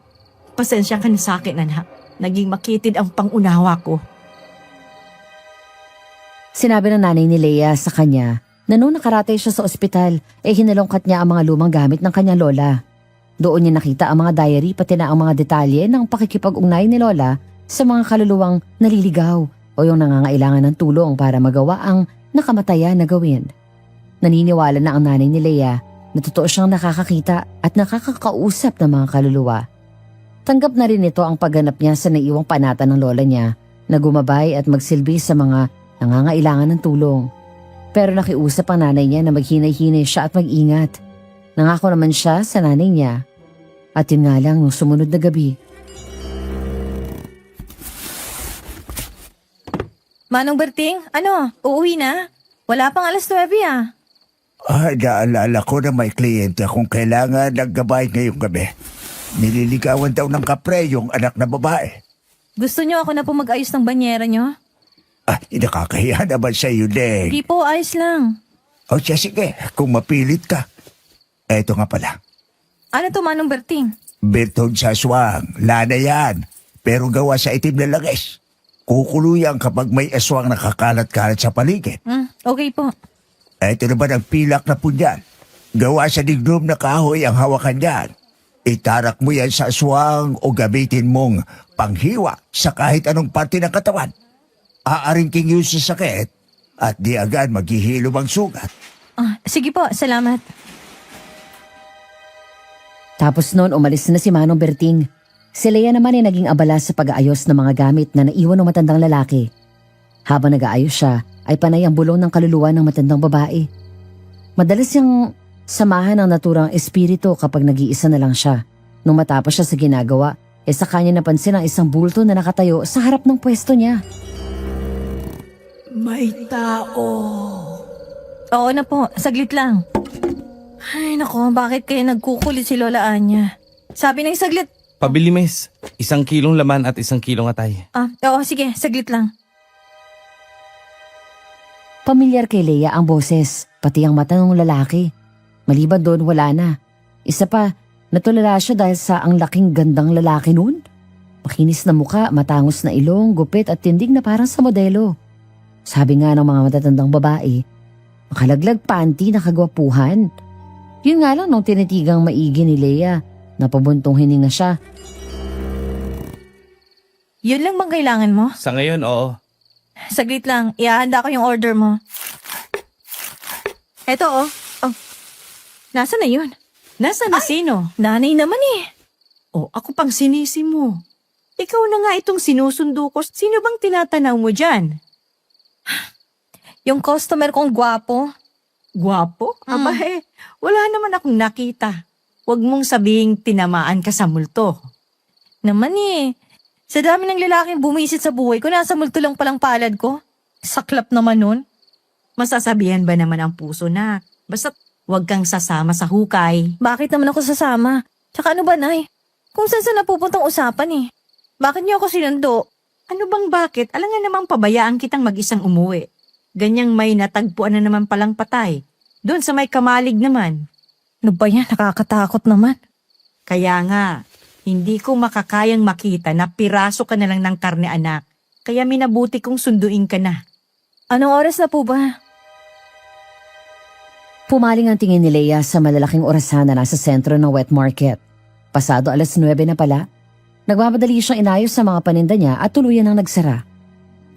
S5: Pasensya ka na sa akin, anak. Naging makitid ang pangunawa ko.
S1: Sinabi ng nanay ni Leia sa kanya na nung nakaratay siya sa ospital, hinalungkat niya ang mga lumang gamit ng kanyang lola. Doon niya nakita ang mga diary pati na ang mga detalye ng pakikipag-ugnay ni Lola sa mga kaluluwang naliligaw o yung nangangailangan ng tulong para magawa ang nakamatayan na gawin. Naniniwala na ang nanay ni Leia na totoo siyang nakakakita at nakakakausap ng mga kaluluwa. Tanggap na rin ito ang pagganap niya sa naiwang panata ng lola niya na gumabay at magsilbi sa mga nangangailangan ng tulong. Pero nakiusap ang nanay niya na maghinay-hinay siya at mag-ingat. Nangako naman siya sa nanay niya. At yun nga lang nung sumunod na gabi.
S2: Manong Berting, uuwi na? Wala pang alas 9 ah.
S3: Naalala ko na may kliyente akong kailangan ng gabay ngayong gabi. Nililigawan daw ng kapre yung anak na babae.
S2: Gusto niyo ako na po mag-ayos ng banyera niyo?
S3: Nakakahiya naman sa iyo, Deng.
S2: Di po, ayos lang.
S3: O siya, sige, kung mapilit ka. Eto nga pala.
S2: Ano to, Manong Berting?
S3: Bertong sa aswang, lana yan. Pero gawa sa itim na langis. Kukuluyan kapag may aswang nakakalat-kalat sa paligid.
S2: Okay po.
S3: Eto naman ang pilak na punyan. Gawa sa dignom na kahoy ang hawakan yan. Itarak mo yan sa aswang o gamitin mong panghiwa sa kahit anong parte ng katawan. Aaringking yun sa sakit at di agad maghihilom ang sugat.
S2: Sige po, salamat.
S1: Tapos noon umalis na si Manong Berting. Si Leia naman ay naging abala sa pag-aayos ng mga gamit na naiwan ng matandang lalaki. Habang nag-aayos siya, ay panay ang bulong ng kaluluwa ng matandang babae. Madalas siyang samahan ng naturang espiritu kapag nag-iisa na lang siya. Nung matapos siya sa ginagawa, sa kanya napansin ang isang bulto na nakatayo sa harap ng pwesto niya.
S5: May tao.
S2: Oo na po, saglit lang. Ay nako, bakit kaya nagkukulit si Lola Anya? Sabi ng saglit.
S6: Pabili, Miss. 1 kilong laman at 1 kilong atay.
S2: Oo, sige, saglit lang.
S1: Pamilyar kay Leia ang boses, pati ang mata ng lalaki. Maliban doon, wala na. Isa pa, natulala siya dahil sa ang laking gandang lalaki noon. Makinis na muka, matangos na ilong, gupit at tindig na parang sa modelo. Sabi nga ng mga matatandang babae, makalaglag panty na kagwapuhan. Yun nga lang nung tinitigang maigi ni Leia, napabuntong hininga siya.
S2: Yun lang bang kailangan mo?
S6: Sa ngayon, oo.
S2: Saglit lang, ihahanda ko yung order mo. Eto oh. Nasaan na yun?
S5: Nasaan na sino?
S2: Nanay naman eh.
S5: Ako pang sinisi mo. Ikaw na nga itong sinusundo ko. Sino bang tinatanaw mo dyan?
S2: Yung customer kong gwapo.
S5: Gwapo? Aba wala naman akong nakita. Huwag mong sabihing tinamaan ka sa multo.
S2: Naman eh. Sa dami ng lalaking bumisit sa buhay ko, nasa multo lang palang palad ko. Saklap naman nun.
S5: Masasabihan ba naman ang puso na? Basta huwag kang sasama sa hukay.
S2: Bakit naman ako sasama? Tsaka ano ba, Nay? Kung saan napupuntang usapan eh. Bakit niyo ako sinundo?
S5: Ano bang bakit? Alangan namang pabayaan kitang mag-isang umuwi. Ganyang may natagpuan na naman palang patay. Doon sa may kamalig naman.
S2: Ano ba yan? Nakakatakot naman.
S5: Kaya nga, hindi ko makakayang makita na piraso ka na lang ng karne anak. Kaya minabuti kong sunduin ka na.
S2: Anong oras na po ba?
S1: Pumaling ang tingin ni Leia sa malalaking orasan na nasa sentro ng wet market. Pasado 9:00 na pala. Nagmamadali siyang inayos sa mga paninda niya at tuluyan ang nagsara.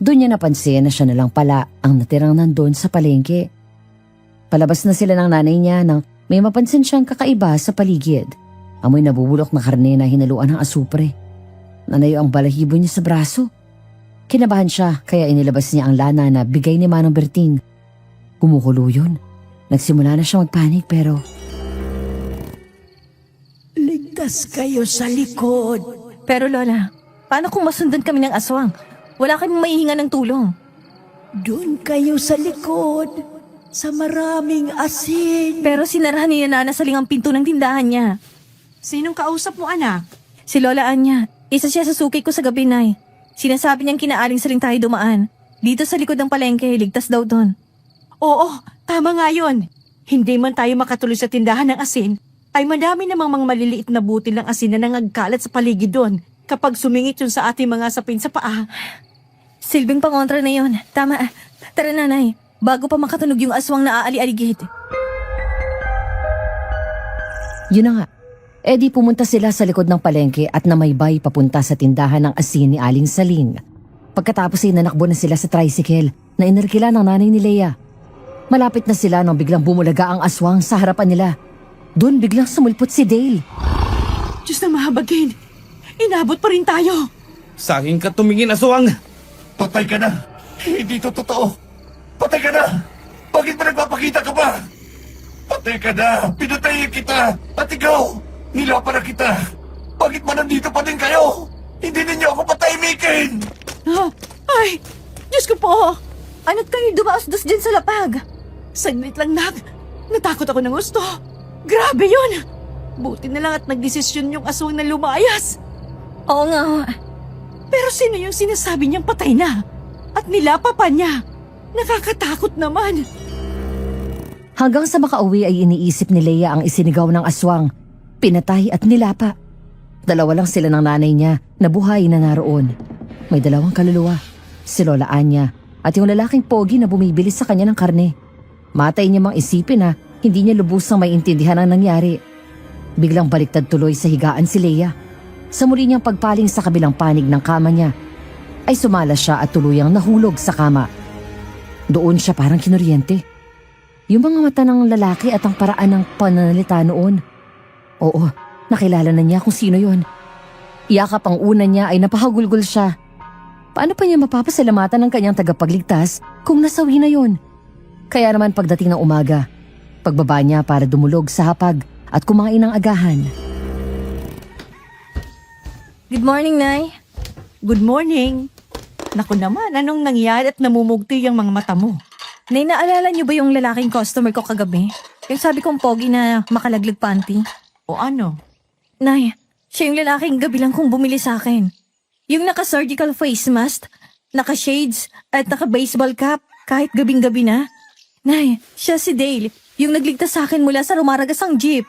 S1: Doon niya napansin na siya na lang pala ang natirang nandun sa palengke. Palabas na sila ng nanay niya nang may mapansin siyang kakaiba sa paligid. Amoy nabubulok na karne na hinaluan ng asupre. Nanayo ang balahibo niya sa braso. Kinabahan siya kaya inilabas niya ang lana na bigay ni Manong Berting. Kumukulo yun. Nagsimula na siya magpanik pero...
S5: Ligtas kayo sa likod.
S2: Pero Lola, paano kung masundan kami ng aswang? Wala kaming maihinga ng tulong.
S5: Doon kayo sa likod. Sa maraming asin.
S2: Pero sinarahan ni Nana Saling ang pinto ng tindahan niya.
S5: Sinong kausap mo, anak?
S2: Si Lola Anya, isa siya sa suki ko sa gabi, Nay. Sinasabi niyang kinaaling Saling tayo dumaan. Dito sa likod ng palengke, ligtas daw doon.
S5: Oo, tama nga yun. Hindi man tayo makatuloy sa tindahan ng asin, ay madami namang mga maliliit na butil ng asin na nangagkalat sa paligid doon kapag sumingit yun sa ating mga sapin sa paa.
S2: Silbing pangontra na yun. Tama. Tara, Nanay. Bago pa makatunog yung aswang na aali-aligid.
S1: Yun na nga. E di pumunta sila sa likod ng palengke at namaybay papunta sa tindahan ng asin ni Aling Saling. Pagkatapos ay nanakbo na sila sa tricycle na inarkila ng nanay ni Leia. Malapit na sila nang biglang bumulaga ang aswang sa harapan nila. Doon biglang sumulpot si Dale.
S5: Diyos na mahabagin. Inabot pa rin tayo.
S6: Sa akin ka tumingin, aswang!
S7: Patay ka na! Hindi to totoo! Patay ka na! Bakit ba nagpapakita ka ba? Patay ka na! Pinatayin kita! At ikaw! Nilapa na kita! Bakit ba nandito pa din kayo? Hindi ninyo ako patahimikin!
S5: Ay, Diyos ko po.
S2: Ano't kayo dumaos-dos dyan sa lapag?
S5: Saglit lang, Nak. Natakot ako ng gusto. Grabe yun. Buti na lang at nagdesisyon yung aswang na lumayas.
S2: Oo nga ho.
S5: Pero sino yung sinasabi niyang patay na? At nilapa pa niya? Nakakatakot naman.
S1: Hanggang sa makauwi ay iniisip ni Leia ang isinigaw ng aswang, pinatay at nilapa. Dalawa lang sila ng nanay niya na buhay na naroon. May dalawang kaluluwa, si Lola Anya at yung lalaking pogi na bumibili sa kanya ng karne. Matay niya mang isipin na hindi niya lubusang maintindihan ang nangyari. Biglang baliktad tuloy sa higaan si Leia. Sa muli niyang pagpaling sa kabilang panig ng kama niya, ay sumala siya at tuluyang nahulog sa kama. Doon siya parang kinuryente. Yung mga mata ng lalaki at ang paraan ng pananalita noon. Oo, nakilala na niya kung sino yon. Iyakap ang una niya ay napahagulgol siya. Paano pa niya mapapasalamatan ng kanyang tagapagligtas kung nasawi na yon? Kaya naman pagdating ng umaga, pagbaba niya para dumulog sa hapag at kumain ng agahan.
S2: Good morning, Nay.
S5: Good morning. Naku naman, anong nangyari at namumugti yung mga mata mo?
S2: Nay, naalala niyo ba yung lalaking customer ko kagabi? Yung sabi kong pogi na makalaglag panty?
S5: O ano?
S2: Nay, siya yung lalaking gabi lang kong bumili sa akin. Yung naka-surgical face mask, naka-shades, at naka-baseball cap, kahit gabing-gabi na. Nay, siya si Dale, yung nagligtas sa akin mula sa rumaragasang jeep.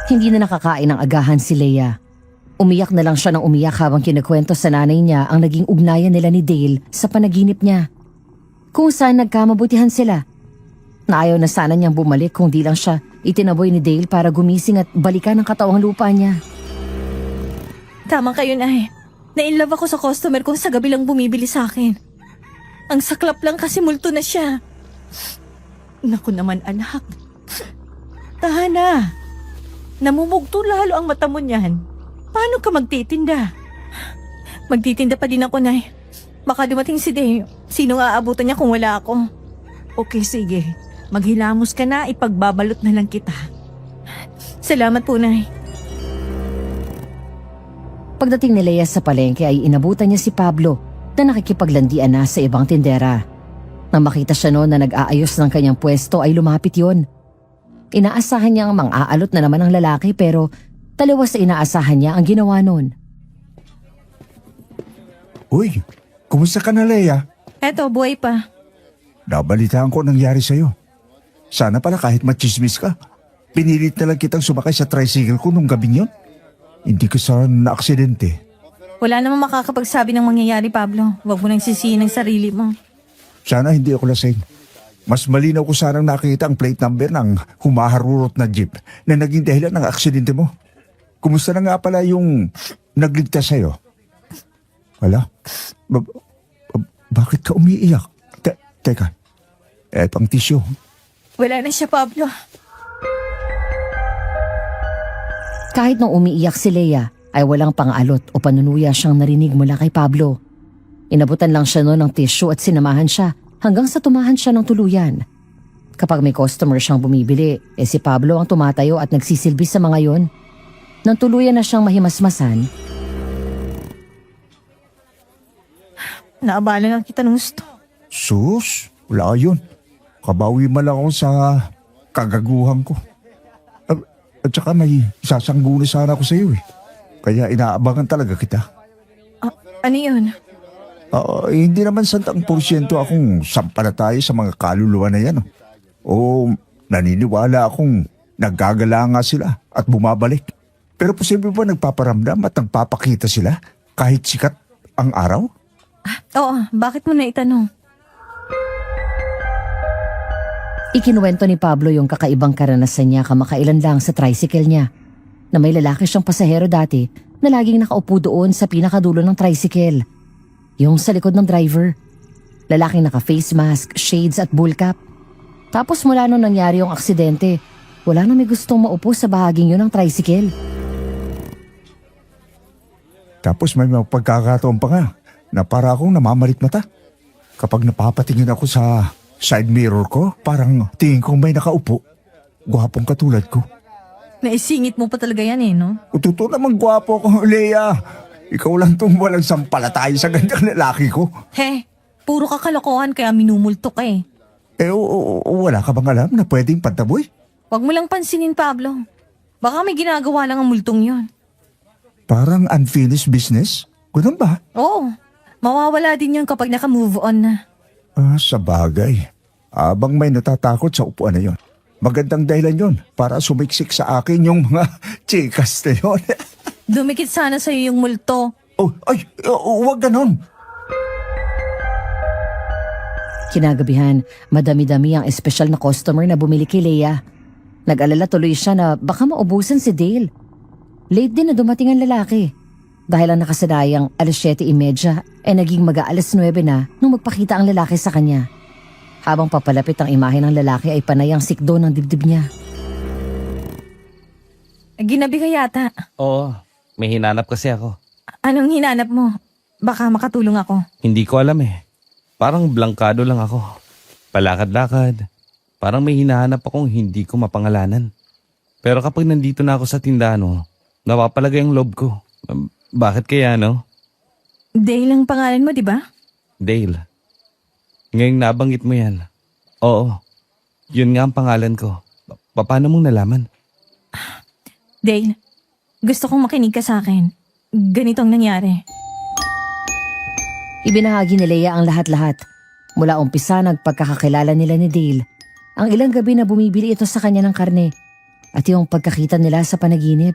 S1: Hindi na nakakain ng agahan si Leia. Umiyak na lang siya ng umiyak habang kinakwento sa nanay niya ang naging ugnayan nila ni Dale sa panaginip niya. Kung saan nagkamabutihan sila. Na ayaw na sana niyang bumalik kung di lang siya itinaboy ni Dale para gumising at balikan ang katawang lupa niya.
S2: Tama kayo, Nay. Na-inlove ako sa customer kong sa gabi lang bumibili sa akin. Ang saklap lang kasi multo na siya.
S5: Naku naman, anak. Tahan na. Namumugto lalo ang mata mo niyan. Paano ka magtitinda?
S2: Magtitinda pa din ako, Nay. Baka dumating si Dale. Sino nga aabutan niya kung wala ako?
S5: Okay, sige. Maghilamos ka na, ipagbabalot na lang kita.
S2: Salamat po, Nay.
S1: Pagdating ni Leia sa palengke ay inabutan niya si Pablo na nakikipaglandian na sa ibang tindera. Nang makita siya noon na nag-aayos ng kanyang pwesto ay lumapit yon. Inaasahan niyang mang-aalot na naman ang lalaki pero taliwas sa inaasahan niya ang ginawa noon.
S3: Uy, kumusta ka na, Leia?
S2: Eto, buhay pa.
S3: Nabalitaan ko nangyari sa'yo. Sana pala kahit machismis ka, pinilit na lang kitang sumakay sa tricycle ko nung gabing yun. Hindi ka sana na-aksidente.
S2: Wala namang makakapagsabi ng mangyayari, Pablo. Huwag mo nang sisihin ang sarili mo.
S3: Sana hindi ako lasing. Mas malinaw ko sanang nakita ang plate number ng humaharurot na jeep na naging dahilan ng aksidente mo. Kumusta na nga pala yung nagligtas sa'yo? Wala? Bakit ka umiiyak? Teka, eto ang tissue.
S2: Wala na siya, Pablo.
S1: Kahit nung umiiyak si Leia ay walang pang-alot o panunuya siyang narinig mula kay Pablo. Inabutan lang siya noon ng tissue at sinamahan siya hanggang sa tumahan siya ng tuluyan. Kapag may customer siyang bumibili, si Pablo ang tumatayo at nagsisilbi sa mga yon. Nang tuluyan na siyang mahimasmasan,
S2: Naabala nga kita ng gusto.
S3: Sus, wala yun. Kabawi man lang ako sa kagaguhan ko. At saka may sasangguni sana ako sa iyo eh. Kaya inaabangan talaga kita.
S2: Ano yun?
S3: Hindi naman 100% akong sampalataya sa mga kaluluwa na yan. O naniniwala akong naggagala nga sila at bumabalik. Pero posible ba nagpaparamdam at nagpapakita sila kahit sikat ang araw?
S2: Oo, bakit mo na itanong?
S1: Ikinuwento ni Pablo yung kakaibang karanasan niya kamakailan lang sa tricycle niya. Na may lalaki siyang pasahero dati na laging nakaupo doon sa pinakadulo ng tricycle. Yung sa likod ng driver. Lalaking naka-face mask, shades at bull cap. Tapos mula nung nangyari yung aksidente, wala na may gustong maupo sa bahaging yun ng tricycle.
S3: Tapos may mga pagkakataon pa nga na para akong namamalit mata. Kapag napapatingin ako sa side mirror ko, parang tingin kong may nakaupo. Gwapong katulad ko.
S2: Naisingit mo pa talaga yan eh, no?
S3: Totoo naman gwapo ko, Leia. Ikaw lang tong walang sampalataya sa gandang lalaki ko.
S2: He, puro ka kalokohan kaya minumulto ka eh.
S3: Wala ka bang alam na pwedeng pantaboy?
S2: Huwag mo lang pansinin, Pablo. Baka may ginagawa lang ang multong yon.
S3: Parang unfinished business? Ganun ba?
S2: Oo, mawawala din yun kapag naka-move on na.
S3: Sa bagay. Abang may natatakot sa upuan na yon. Magandang dahilan yon para sumiksik sa akin yung mga chikas na yon.
S2: Dumikit sana sa'yo yung multo.
S3: Huwag ganon.
S1: Kinagabihan, madami-dami ang espesyal na customer na bumili kay Leia. Nag-alala tuloy siya na baka maubusan si Dale. Late din na dumating ang lalaki. Dahil ang nakasadayang 7:30 ay naging mag-aalas 9 na nung magpakita ang lalaki sa kanya. Habang papalapit ang imahe ng lalaki ay panay ang sikdo ng dibdib niya.
S2: Ginabi ka yata.
S6: Oo, may hinanap kasi ako.
S2: Anong hinanap mo? Baka makatulong ako.
S6: Hindi ko alam eh. Parang blankado lang ako. Palakad-lakad. Parang may hinahanap akong hindi ko mapangalanan. Pero kapag nandito na ako sa tindahan, napapalagay ang loob ko. Bakit kaya, no?
S2: Dale ang pangalan mo, di ba?
S6: Dale. Ngayong nabanggit mo yan. Oo. Yun nga ang pangalan ko. Paano mong nalaman?
S2: Dale, gusto kong makinig ka sa akin. Ganitong nangyari.
S1: Ibinahagi ni Leia ang lahat-lahat. Mula umpisa nagpagkakakilala nila ni Dale. Ang ilang gabi na bumibili ito sa kanya ng karne. At yung pagkakita nila sa panaginip.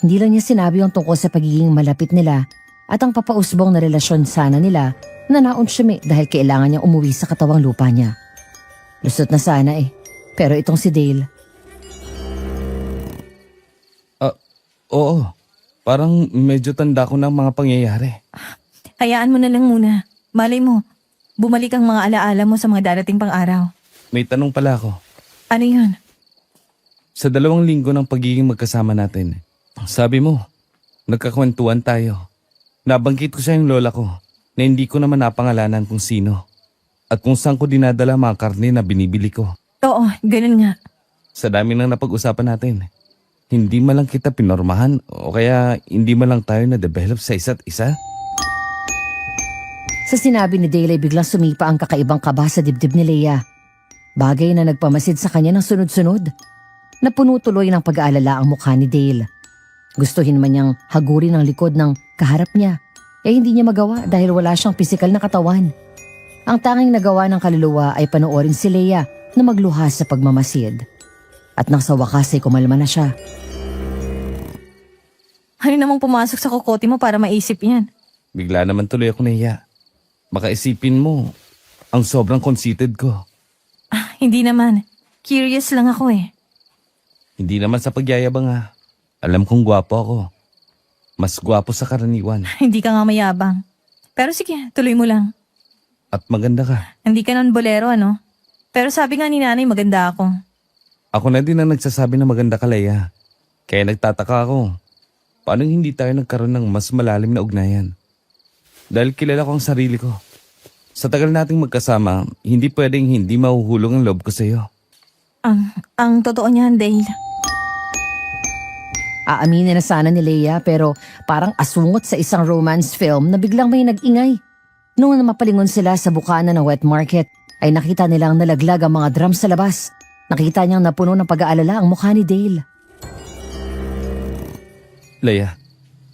S1: Hindi lang niya sinabi yung tungkol sa pagiging malapit nila at ang papausbong na relasyon sana nila na naunsyami dahil kailangan niyang umuwi sa katawang lupa niya. Lusot na sana eh. Pero itong si Dale.
S6: Oo. Parang medyo tanda ko ng mga pangyayari.
S2: Hayaan mo na lang muna. Malay mo, bumalik ang mga alaala mo sa mga darating pang araw.
S6: May tanong pala ako.
S2: Ano yun?
S6: Sa 2 linggo ng pagiging magkasama natin, sabi mo, nagkakwentuhan tayo. Nabanggit ko sa yung lola ko na hindi ko naman napangalanan kung sino at kung saan ko dinadala mga karne na binibili ko.
S2: Oo, ganun nga.
S6: Sa dami ng napag-usapan natin, hindi man lang kita pinormahan o kaya hindi man lang tayo na-develop sa isa't isa?
S1: Sa sinabi ni Dale ay biglang sumipa ang kakaibang kaba sa dibdib ni Leia. Bagay na nagpamasid sa kanya ng sunod-sunod. Napuno tuloy ng pag-aalala ang mukha ni Dale. Gustuhin man niyang hagurin ang likod ng kaharap niya, hindi niya magawa dahil wala siyang pisikal na katawan. Ang tanging nagawa ng kaluluwa ay panoorin si Leia na magluha sa pagmamasid. At nang sa wakas ay kumalma na siya.
S2: Ano namang pumasok sa kokote mo para maisip yan?
S6: Bigla naman tuloy ako nahiya. Baka isipin mo, ang sobrang conceited ko.
S2: Hindi naman. Curious lang ako eh.
S6: Hindi naman sa pagyayabang ha. Alam kong gwapo ako. Mas gwapo sa karaniwan.
S2: Hindi ka nga mayabang. Pero sige, tuloy mo lang.
S6: At maganda ka.
S2: Hindi ka nun bolero, ano? Pero sabi nga ni nanay, maganda ako.
S6: Ako na din ang nagsasabi na maganda ka, Leia. Kaya nagtataka ako. Paano hindi tayo nagkaroon ng mas malalim na ugnayan? Dahil kilala ko ang sarili ko. Sa tagal nating magkasama, hindi pwedeng hindi mahuhulog ang loob ko sa iyo.
S2: Ang totoo niyan, Dale.
S1: Aaminin na sana ni Leia pero parang asungot sa isang romance film na biglang may nag-ingay. Nung mapalingon sila sa bukana ng wet market, ay nakita nilang nalaglag ang mga drum sa labas. Nakita niyang napuno ng pag-aalala ang mukha ni Dale.
S6: Leia,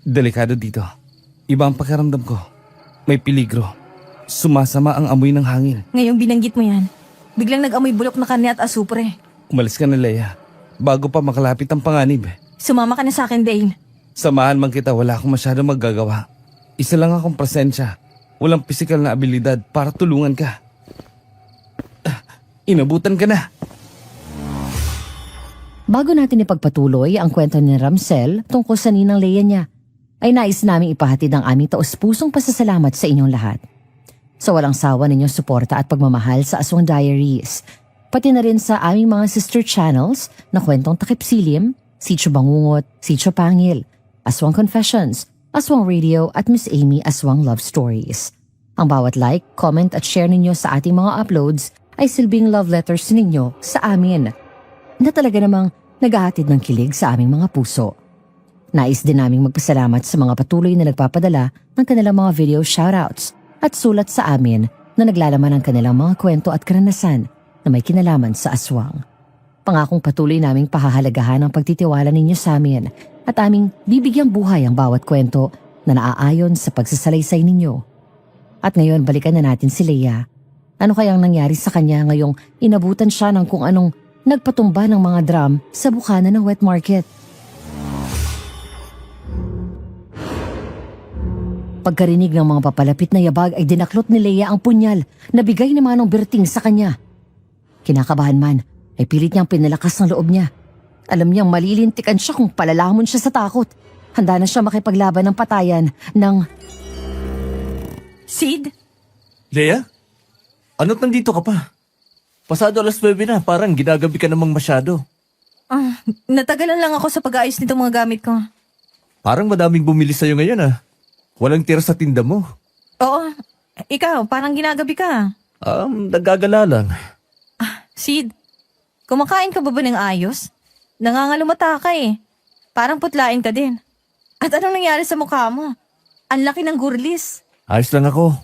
S6: delikado dito. Iba ang pakiramdam ko. May peligro. Sumasama ang amoy ng hangin.
S2: Ngayong binanggit mo yan, biglang nag-amoy bulok na karne at asupre.
S6: Umalis ka na, Leia. Bago pa makalapit ang panganib.
S2: Sumama ka na sa akin, Dale.
S6: Samahan man kita, wala akong masyadong magagawa. Isa lang akong presensya. Walang pisikal na abilidad para tulungan ka. Inabutan ka na.
S1: Bago natin ipagpatuloy ang kwento ni Ramsel tungkol sa ninang Leia niya, ay nais naming ipahatid ang aming taus-pusong pasasalamat sa inyong lahat. Sa walang sawa ninyong suporta at pagmamahal sa Aswang Diaries, pati na rin sa aming mga sister channels na Kwentong Takip Silim, Sitio Bangungot, Sitio Pangil, Aswang Confessions, Aswang Radio at Miss Amy Aswang Love Stories. Ang bawat like, comment at share ninyo sa ating mga uploads ay silbing love letters ninyo sa amin na talaga namang naghahatid ng kilig sa aming mga puso. Nais din naming magpasalamat sa mga patuloy na nagpapadala ng kanilang mga video shoutouts at sulat sa amin na naglalaman ng kanilang mga kwento at karanasan na may kinalaman sa aswang. Pangakong patuloy naming pahahalagahan ang pagtitiwala ninyo sa amin at aming bibigyang buhay ang bawat kwento na naaayon sa pagsasalaysay ninyo. At ngayon balikan na natin si Leia. Ano kayang nangyari sa kanya ngayong inabutan siya ng kung anong nagpatumba ng mga drum sa bukana ng wet market? Pagkarinig ng mga papalapit na yabag ay dinaklot ni Leia ang punyal na bigay ni Manong Berting sa kanya. Kinakabahan man ay pilit niyang pinalakas ang loob niya. Alam niyang malilintikan siya kung palalamon siya sa takot. Handa na siya makipaglaban ng patayan ng...
S2: Sid?
S4: Leia? Ano't nandito ka pa? Pasado alas 9 na, parang ginagabi ka namang masyado.
S2: Natagalan lang ako sa pag-aayos nitong mga gamit ko.
S4: Parang madaming bumili sa'yo ngayon ah. Walang tira sa tinda mo.
S2: Oo, ikaw, parang ginagabi ka.
S4: Nagagala lang.
S2: Sid, kumakain ka ba ng ayos? Nangangalumata ka eh. Parang putlain ka din. At anong nangyari sa mukha mo? Ang laki ng gurlis.
S4: Ayos lang ako.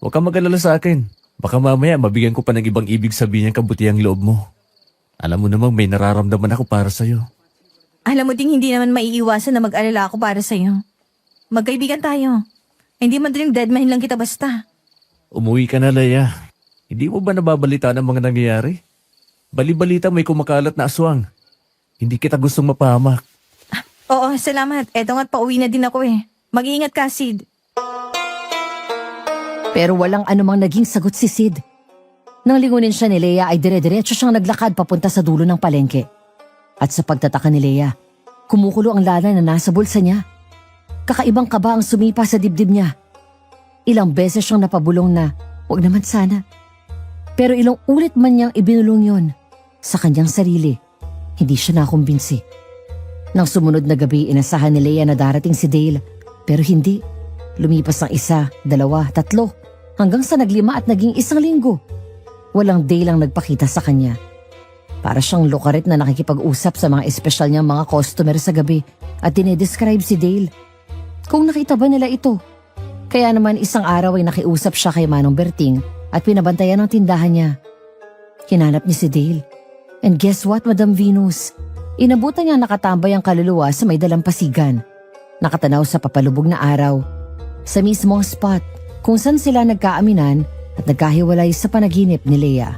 S4: Huwag kang mag-alala sa akin. Baka mamaya mabigyan ko pa ng ibang ibig sabihin ng kabutihang loob mo. Alam mo namang may nararamdaman ako para sa'yo.
S2: Alam mo ding hindi naman maiiwasan na mag-alala ako para sa'yo. Magkaibigan tayo. Hindi man din deadman lang kita basta.
S4: Umuwi ka na, Leia. Hindi mo ba nababalita ng mga nangyayari? Bali-balita may kumakalat na aswang. Hindi kita gustong mapahamak.
S2: Oo, salamat. Eto nga't pauwi na din ako eh. Mag-iingat ka, Sid.
S1: Pero walang anumang naging sagot si Sid. Nang lingunin siya ni Leia ay dire-diretso siyang naglakad papunta sa dulo ng palengke. At sa pagtataka ni Leia, kumukulo ang lana na nasa bulsa niya. Kakaibang kaba ang sumipa sa dibdib niya. Ilang beses siyang napabulong na, wag naman sana. Pero ilang ulit man niyang ibinulong yon sa kanyang sarili, hindi siya nakumbinsi. Nang sumunod na gabi, inasahan ni Leia na darating si Dale. Pero hindi. Lumipas ang 1, 2, 3, hanggang sa naglima at naging 1 linggo. Walang Dale ang nagpakita sa kanya. Para siyang lukaret na nakikipag-usap sa mga espesyal niyang mga customer sa gabi at dinedescribe si Dale. Kung nakita ba nila ito? Kaya naman isang araw ay nakiusap siya kay Manong Berting at pinabantayan ang tindahan niya. Hinanap niya si Dale. And guess what, Madam Venus? Inabutan niya nakatambay ang kaluluwa sa may dalampasigan. Nakatanaw sa papalubog na araw. Sa mismong spot kung saan sila nagkaaminan at nagkahiwalay sa panaginip ni Leia.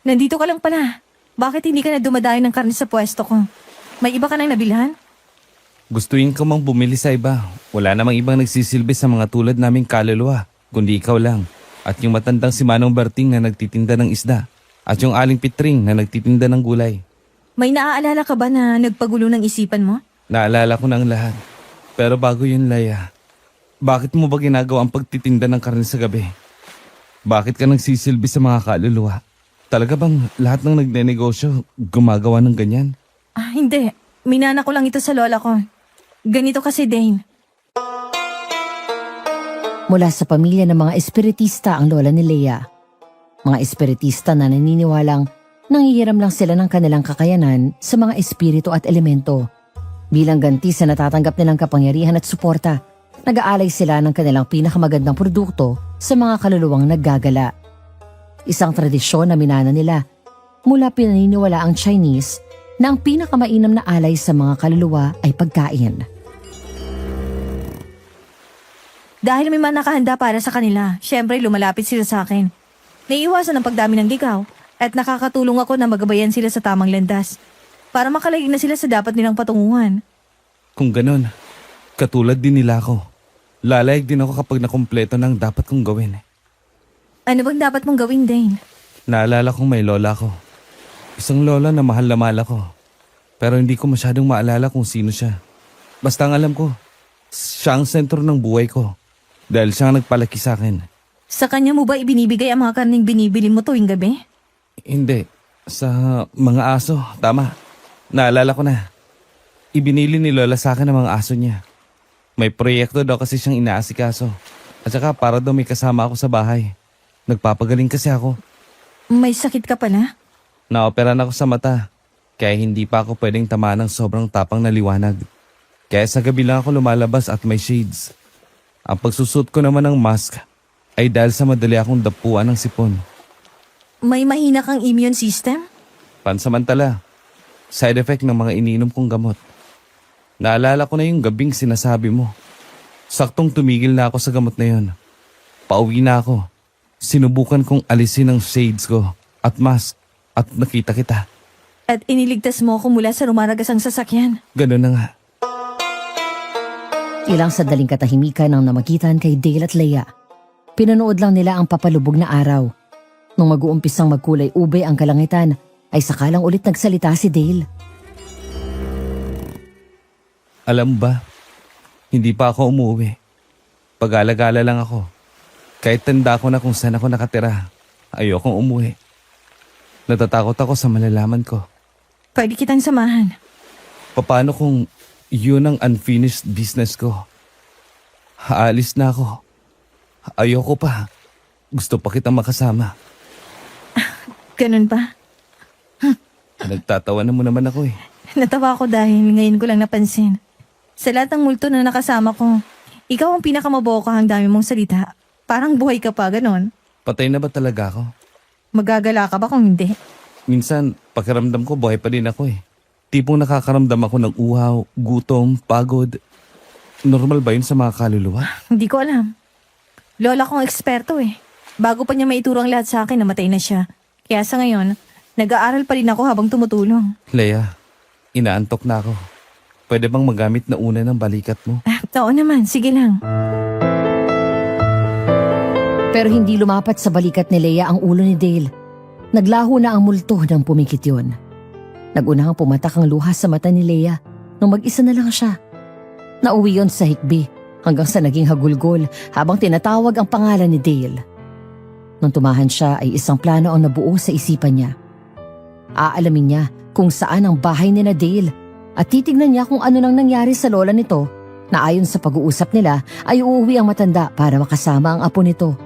S2: Nandito ka lang pala. Bakit hindi ka na dumadayo ng karne sa pwesto ko? May iba ka nang nabilhan?
S6: Gustuin ko mang bumili sa iba. Wala namang ibang nagsisilbi sa mga tulad naming kaluluwa, kundi ikaw lang. At yung matandang si Manong Berting na nagtitinda ng isda. At yung Aling Pitring na nagtitinda ng gulay.
S2: May naaalala ka ba na nagpagulo ng isipan mo?
S6: Naalala ko na ang lahat. Pero bago yun, Leia, bakit mo ba ginagawa ang pagtitinda ng karne sa gabi? Bakit ka nagsisilbi sa mga kaluluwa? Talaga bang lahat ng nagnenegosyo gumagawa ng ganyan?
S2: Hindi. Minana ko lang ito sa lola ko. Ganito kasi, Dane.
S1: Mula sa pamilya ng mga espiritista ang lola ni Leia. Mga espiritista na naniniwalang nanghihiram lang sila ng kanilang kakayanan sa mga espiritu at elemento. Bilang ganti sa natatanggap nilang kapangyarihan at suporta Nag-aalay sila ng kanilang pinakamagandang produkto sa mga kaluluwang naggagala. Isang tradisyon na minana nila mula pinaniniwala ang Chinese na ang pinakamainam na alay sa mga kaluluwa ay pagkain.
S2: Dahil may mga nakahanda para sa kanila, syempre lumalapit sila sa akin. Naiiwasan ang pagdami ng ligaw at nakakatulong ako na magabayan sila sa tamang landas para makalagig na sila sa dapat nilang patunguhan.
S6: Kung ganon, katulad din nila ako. Lalayag din ako kapag nakumpleto ng dapat kong gawin.
S2: Ano bang dapat mong gawin, Dane?
S6: Naalala kong may lola ko. Isang lola na mahal ako. Pero hindi ko masyadong maalala kung sino siya. Basta ang alam ko, siya ang sentro ng buhay ko. Dahil siya ang nagpalaki sa akin.
S2: Sa kanya mo ba ibinibigay ang mga karning binibili mo tuwing gabi?
S6: Hindi. Sa mga aso, tama. Naalala ko na. Ibinili ni lola sa akin ang mga aso niya. May proyekto daw kasi siyang inaasikaso. At saka para daw may kasama ako sa bahay. Nagpapagaling kasi ako.
S2: May sakit ka pala?
S6: Naoperan ako sa mata. Kaya hindi pa ako pwedeng tamaan ng sobrang tapang na liwanag. Kaya sa gabi lang ako lumalabas at may shades. Ang pagsusot ko naman ng mask ay dahil sa madali akong dapuan ng sipon.
S2: May mahina kang immune system?
S6: Pansamantala. Side effect ng mga iniinom kong gamot. Naalala ko na yung gabing sinasabi mo. Saktong tumigil na ako sa gamot na yun. Pauwi na ako. Sinubukan kong alisin ang shades ko at mask at nakita kita.
S2: At iniligtas mo ako mula sa rumaragasang sasakyan.
S6: Ganun na nga.
S1: Ilang sandaling katahimikan ang namagitan kay Dale at Leia. Pinanood lang nila ang papalubog na araw. Nung mag-uumpisang magkulay ube ang kalangitan, ay sakalang ulit nagsalita si Dale.
S6: Alam ba, hindi pa ako umuwi. Pag-alagala lang ako. Kahit tanda ko na kung saan ako nakatira, ayokong umuwi. Natatakot ako sa malalaman ko.
S2: Pwede kitang samahan.
S6: Paano kung yun ang unfinished business ko? Aalis na ako. Ayoko pa. Gusto pa kitang makasama.
S2: Ganun pa?
S6: Nagtatawa na mo naman ako eh.
S2: Natawa ako dahil ngayon ko lang napansin. Sa lahat ng multo na nakasama ko, ikaw ang pinakamaboka ang dami mong salita. Parang buhay ka pa, ganon.
S6: Patay na ba talaga ako?
S2: Magagala ka ba kung hindi?
S6: Minsan, pakiramdam ko buhay pa din ako eh. Tipong nakakaramdam ako ng uhaw, gutom, pagod. Normal ba yun sa mga kaluluwa?
S2: Hindi ko alam. Lola kong eksperto eh. Bago pa niya maituro ang lahat sa akin, namatay na siya. Kaya sa ngayon, nag-aaral pa rin ako habang tumutulong.
S6: Leia, inaantok na ako. Pwede bang magamit na una ng balikat mo?
S2: Oo naman, sige lang.
S1: Pero hindi lumapat sa balikat ni Leia ang ulo ni Dale. Naglaho na ang multo nang pumikit yun. Nagunahang pumatak ang luha sa mata ni Leia nung mag-isa na lang siya. Nauwi yon sa hikbi hanggang sa naging hagulgol habang tinatawag ang pangalan ni Dale. Nung tumahan siya ay isang plano ang nabuo sa isipan niya. Aalamin niya kung saan ang bahay ni na Dale at titignan niya kung ano nang nangyari sa lola nito na ayon sa pag-uusap nila ay uuwi ang matanda para makasama ang apo nito.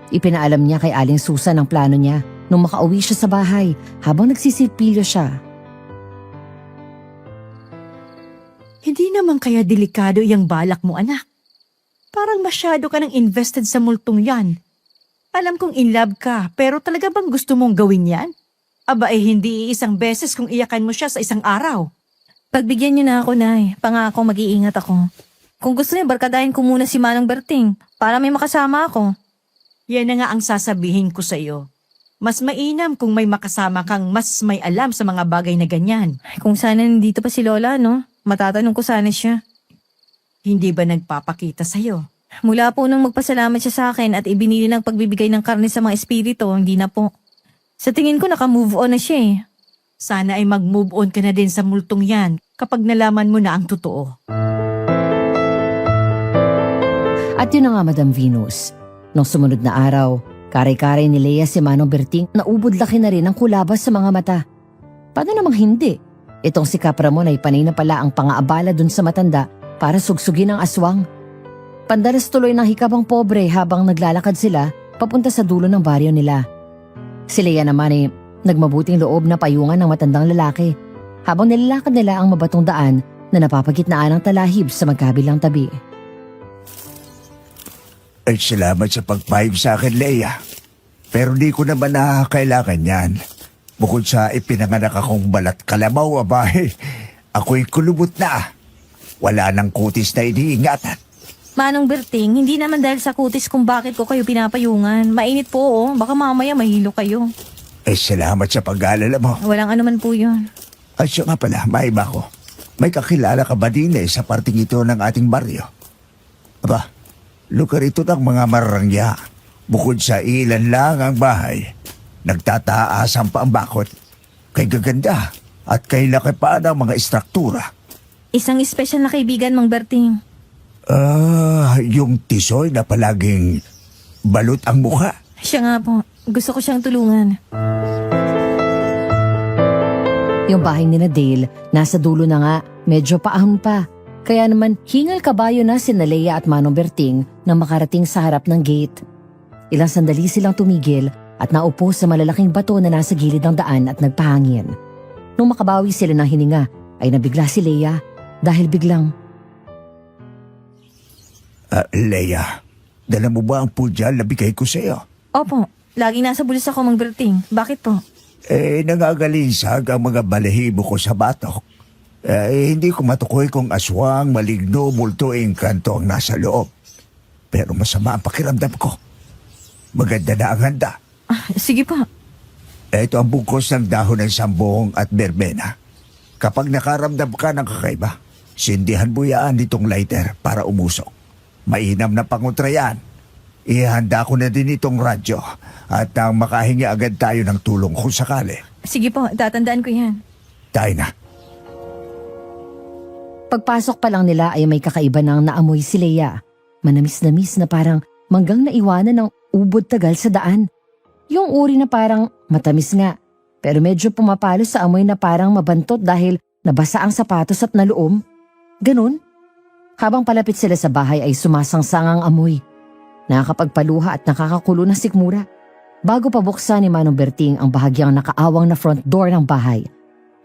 S1: Ipinaalam niya kay Aling Susan ang plano niya nung makauwi siya sa bahay habang nagsisipilyo siya.
S5: Hindi naman kaya delikado iyang balak mo, anak. Parang masyado ka nang invested sa multong yan. Alam kong in love ka, pero talaga bang gusto mong gawin yan? Aba hindi isang beses kung iyakan mo siya sa isang araw.
S2: Pagbigyan niyo na ako, Nay. Pangako mag-iingat ako. Kung gusto niya, barkadahin ko muna si Manong Berting para may makasama ako.
S5: Yan na nga ang sasabihin ko sa iyo. Mas mainam kung may makasama kang mas may alam sa mga bagay na ganyan.
S2: Ay, kung sana nandito pa si Lola, no? Matatanong ko sana siya.
S5: Hindi ba nagpapakita sa'yo?
S2: Mula po nung magpasalamat siya sa akin at ibinili ng pagbibigay ng karne sa mga espiritu, hindi na po. Sa tingin ko naka-move on na siya eh.
S5: Sana ay mag-move on ka na din sa multong yan kapag nalaman mo na ang totoo.
S1: At yun na nga, Madam Venus. Nung sumunod na araw, kare-kare ni Leia si Manong Berting na ubod-laki na rin ang kulabas sa mga mata. Paano namang hindi? Itong si Kapramon ay panay na pala ang pangaabala dun sa matanda para sugsugin ang aswang. Pandalas tuloy ng hikabang pobre habang naglalakad sila papunta sa dulo ng baryo nila. Si Leia naman ay nagmabuting loob na payungan ng matandang lalaki habang nilalakad nila ang mabatong daan na napapagitnaan ng talahib sa magkabilang tabi.
S3: Ay, salamat sa pagpayag sa akin, Leia. Pero di ko naman nakakailangan yan. Bukod sa ipinanganak akong balat kalabaw, abay, ako'y kulubot na. Wala nang kutis na iniingatan.
S2: Manong Berting, hindi naman dahil sa kutis kung bakit ko kayo pinapayungan. Mainit po, oh. Baka mamaya mahilo kayo.
S3: Ay, salamat sa pag-aalala mo.
S2: Walang anuman po yun.
S3: At siya nga pala, maiba ko. May kakilala ka ba din sa parting ito ng ating baryo? Aba, lugar ito ng mga marangya. Bukod sa ilan lang ang bahay, nagtataasan pa ang bakod. Kay gaganda at kay laki pa ng mga istruktura.
S2: Isang espesyal na kaibigan, Mang Berting.
S3: Yung tisoy na palaging balot ang mukha.
S2: Siya nga po. Gusto ko siyang tulungan.
S1: Yung bahay ni na Dale, nasa dulo na nga, medyo paahon pa. Kaya naman, hingal kabayo na si Leia at Manong Berting na makarating sa harap ng gate. Ilang sandali silang tumigil at naupo sa malalaking bato na nasa gilid ng daan at nagpahangin. Nung makabawi sila ng hininga, ay nabigla si Leia dahil biglang,
S3: Leia, dala mo ba ang pudya na bigay ko sa'yo?
S2: Opo, laging nasa bulis ako, Mang Berting. Bakit po?
S3: Nangagalinsag ang mga balahibo ko sa batok. Hindi ko matukoy kung aswang, maligno, multo, engkanto ang nasa loob. Pero masama ang pakiramdam ko. Maganda na ang handa.
S2: Sige po.
S3: Ito ang bungkos ng dahon ng sambong at berbena. Kapag nakaramdam ka ng kakaiba, sindihan mo yan nitong lighter para umusok. Mainam na pangutra yan. Ihanda ko na din itong radyo at nang makahingi agad tayo ng tulong kung sakali.
S2: Sige po, tatandaan ko yan.
S3: Tayo na.
S1: pagpasok pa lang nila ay may kakaiba ng naamoy si Leia. Manamis-namis na parang manggang naiwanan ng ubod tagal sa daan. Yung uri na parang matamis nga, pero medyo pumapalo sa amoy na parang mabantot dahil nabasa ang sapatos at naluom. Ganun. Habang palapit sila sa bahay ay sumasangsang ang amoy. Nakakapagpaluha at nakakakulo na sikmura. Bago pa buksan ni Manong Berting ang bahagyang nakaawang na front door ng bahay,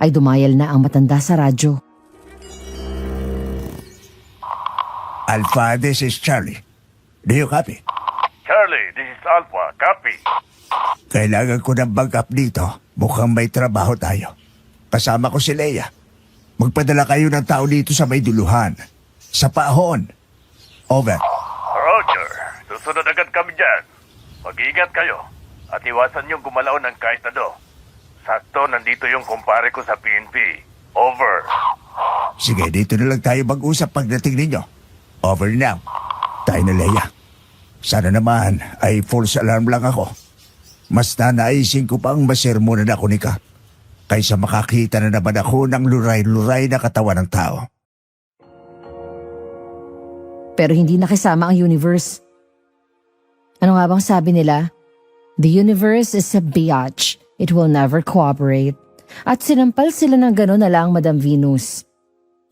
S1: ay dumayal na ang matanda sa radyo.
S3: Alpha, this is Charlie. Do you copy?
S7: Charlie, this is Alpha. Copy.
S3: Kailangan ko ng backup dito. Mukhang may trabaho tayo. Kasama ko si Leia. Magpadala kayo ng tao dito sa may duluhan. Sa Pahon. Over.
S7: Roger. Susunod agad kami dyan. Mag-iingat kayo. At iwasan niyong gumalaw ng kahit ano. Sakto, nandito yung kumpare ko sa PNP. Over.
S3: Sige, dito na lang tayo mag-usap pagdating ninyo. Over now. Tayo na, Leia. Sana naman ay false alarm lang ako. Mas nanaisin ko pang masermonan ako ni Ka. Kaysa makakita na naman ako ng luray-luray na katawan ng tao.
S1: Pero hindi nakisama ang universe. Ano nga bang sabi nila? The universe is a biatch. It will never cooperate. At sinampal sila ng gano'n na lang, Madam Venus.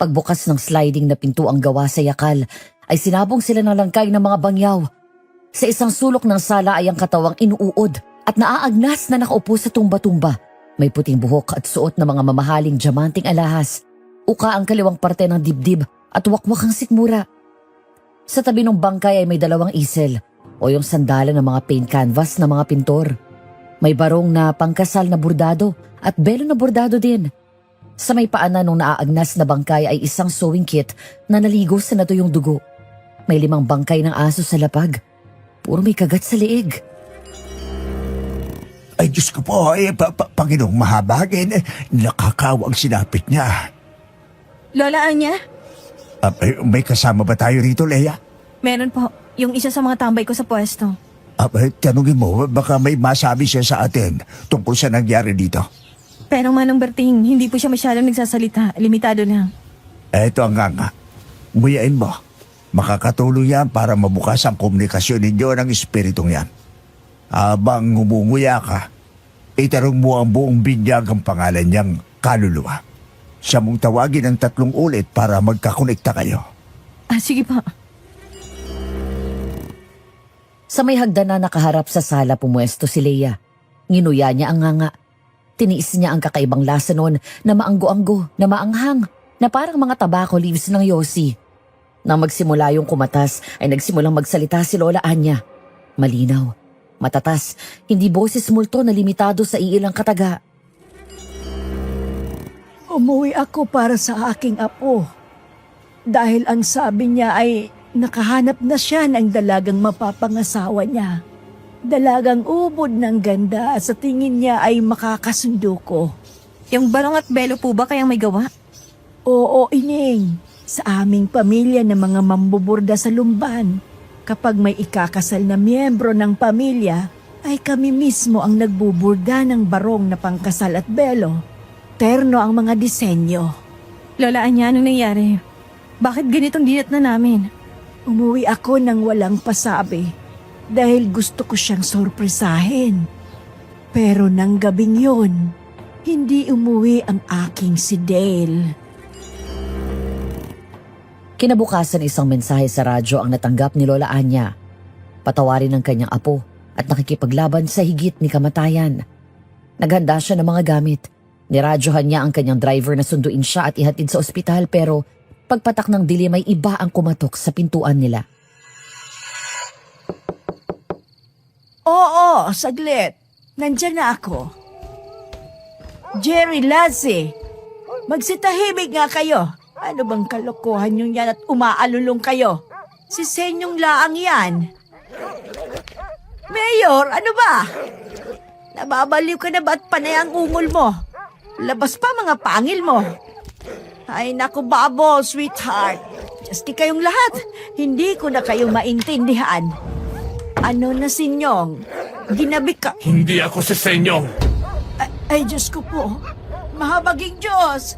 S1: Pagbukas ng sliding na pinto ang gawa sa yakal, ay sinabong sila ng langkay ng mga bangyaw. Sa isang sulok ng sala ay ang katawang inuuod at naaagnas na nakaupo sa tumba-tumba. May puting buhok at suot na mga mamahaling diamanting alahas. Uka ang kaliwang parte ng dibdib at wakwak ang sikmura. Sa tabi ng bangkay ay may dalawang isel o yung sandalan ng mga paint canvas na mga pintor. May barong na pangkasal na bordado at belo na bordado din. Sa may paanan ng naaagnas na bangkay ay isang sewing kit na naligo sa natuyong dugo. May 5 bangkay ng aso sa lapag. Puro may kagat sa leeg.
S3: Ay, Diyos ko po, Panginoong mahabagin, nakakawang sinapit niya.
S2: Lola Anya?
S3: May kasama ba tayo rito, Leia?
S2: Meron po. Yung isa sa mga tambay ko sa pwesto.
S3: Tanungin mo, baka may masabi siya sa atin tungkol sa nangyari dito.
S2: Pero Manong Berting, hindi po siya masyadong nagsasalita. Limitado lang.
S3: Eto ang nga. Muyain mo. Makakatulong yan para mabukas ang komunikasyon ninyo ng espiritong yan. Habang ngumunguya ka, itarong mo ang buong binyag ang pangalan niyang kaluluwa. Siya mong tawagin ng 3 ulit para magkakonekta kayo.
S2: Sige pa.
S1: Sa may hagdan na nakaharap sa sala pumuesto si Leia. Nginuya niya ang nganga. Tiniis niya ang kakaibang lasa noon na maanggo-anggo, na maanghang, na parang mga tobacco leaves ng yosi. Nang magsimula yung kumatas ay nagsimulang magsalita si Lola Anya. Malinaw, matatas, hindi boses multo na limitado sa iilang kataga.
S5: Umuwi ako para sa aking apo. Dahil ang sabi niya ay nakahanap na siya ng dalagang mapapangasawa niya. Dalagang ubod ng ganda at sa tingin niya ay makakasundo ko.
S2: Yung barong at belo po ba kayang may gawa?
S5: Oo, Ining. Sa aming pamilya ng mga mambuburda sa Lumban, kapag may ikakasal na miyembro ng pamilya, ay kami mismo ang nagbuburda ng barong na pangkasal at belo. Terno ang mga disenyo.
S2: Lola Anya, anong nangyari? Bakit ganitong dinat na namin?
S5: Umuwi ako nang walang pasabi dahil gusto ko siyang sorpresahin. Pero nang gabing yun, hindi umuwi ang aking si Dale.
S1: Kinabukasan isang mensahe sa radyo ang natanggap ni Lola Anya. Patawarin ng kanyang apo at nakikipaglaban sa higit ni kamatayan. Naghanda siya ng mga gamit. Niradyohan niya ang kanyang driver na sunduin siya at ihatid sa ospital pero pagpatak ng dilim ay iba ang kumatok sa pintuan nila.
S5: Oo, saglit. Nandyan na ako. Jerry Lassie, magsitahimik nga kayo. Ano bang kalokohan nyo yan at umaalulong kayo? Si Senyong laang yan. Mayor, ano ba? Nababaliw ka na ba at panay ang ungol mo? Labas pa mga pangil mo. Ay naku babo, sweetheart. Just kayong lahat. Hindi ko na kayo maintindihan. Ano na sinyong? Ginabi ka.
S7: Hindi ako si Senyong.
S5: Ay, Diyos ko po. Mahabaging Diyos.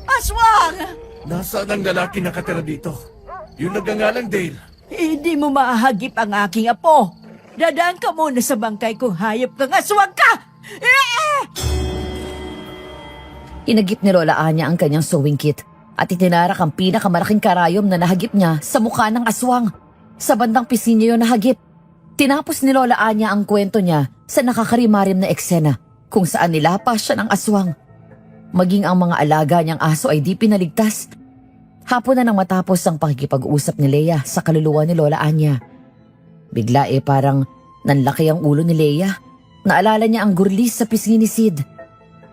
S5: Aswang!
S7: Nasaan ang lalaki nakatira dito? Yung nagngangalang Dale.
S5: Hindi mo maahagip ang aking apo. Dadaan ka muna sa bangkay kung hayop kang aswang ka!
S1: Inagip ni Lola Anya ang kanyang sewing kit at itinarak ang pinakamalaking karayom na nahagip niya sa mukha ng aswang. Sa bandang pisngi niya yun nahagip. Tinapos ni Lola Anya ang kwento niya sa nakakarimarim na eksena kung saan nilapas siya ng aswang. Maging ang mga alaga niyang aso ay di pinaligtas. Hapon na nang matapos ang pakikipag-usap ni Leia sa kaluluwa ni Lola Anya. Bigla parang nanlaki ang ulo ni Leia. Naalala niya ang gurlis sa pisngi ni Sid.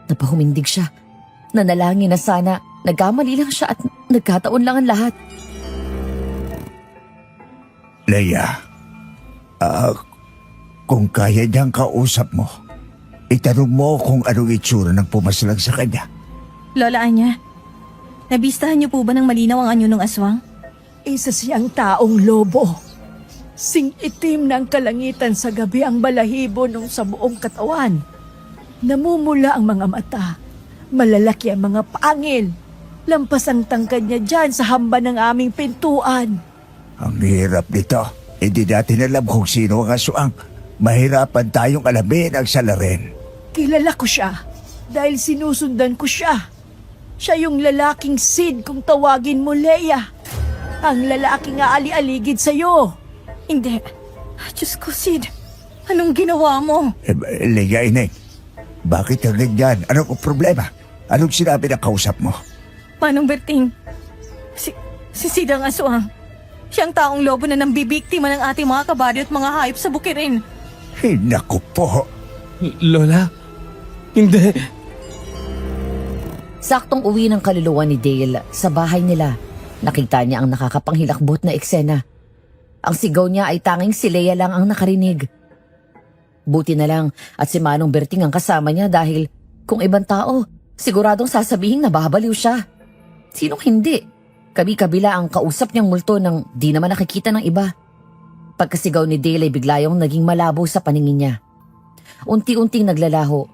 S1: Napahumindig siya. Nanalangin na sana nagkamali lang siya at nagkataon lang ang lahat.
S3: Leia, kung kaya niyang kausap mo, itanong mo kung anong itsura ng pumasalag sa kanya.
S2: Lola Anya, nabistahan niyo po ba ng malinaw ang anyo ng aswang?
S5: Isa siyang taong lobo. Sing-itim ng kalangitan sa gabi ang balahibo nung sa buong katawan. Namumula ang mga mata. Malalaki ang mga pangil. Lampas ang tangkad niya dyan sa hamba ng aming pintuan.
S3: Ang hirap nito. Hindi natin alam kung sino ang aswang. Mahirapan tayong alamin ang salarin.
S5: Kilala ko siya dahil sinusundan ko siya. Siya yung lalaking Sid kung tawagin mo, Leia. Ang lalaking aali-aligid sa'yo.
S2: Hindi. Diyos ko, Sid. Anong ginawa mo?
S3: Leia, Ineng, bakit ang ganyan? Anong problema? Anong sinabi ng kausap mo?
S2: Manong Berting, si Sid ang aswang. Siyang taong lobo na nambibiktima ng ating mga kabaryo at mga hayop sa bukirin.
S3: Naku po.
S6: Lola? Hindi.
S1: Saktong uwi ng kaluluwa ni Dale sa bahay nila. Nakita niya ang nakakapanghilakbot na eksena. Ang sigaw niya ay tanging si Leia lang ang nakarinig. Buti na lang at si Manong Berting ang kasama niya dahil kung ibang tao, siguradong sasabihin na babaliw siya. Sinong hindi? Kabi-kabila ang kausap niyang multo nang di naman nakikita ng iba. Pagkasigaw ni Dale ay bigla yung naging malabo sa paningin niya. Unti-unting naglalaho.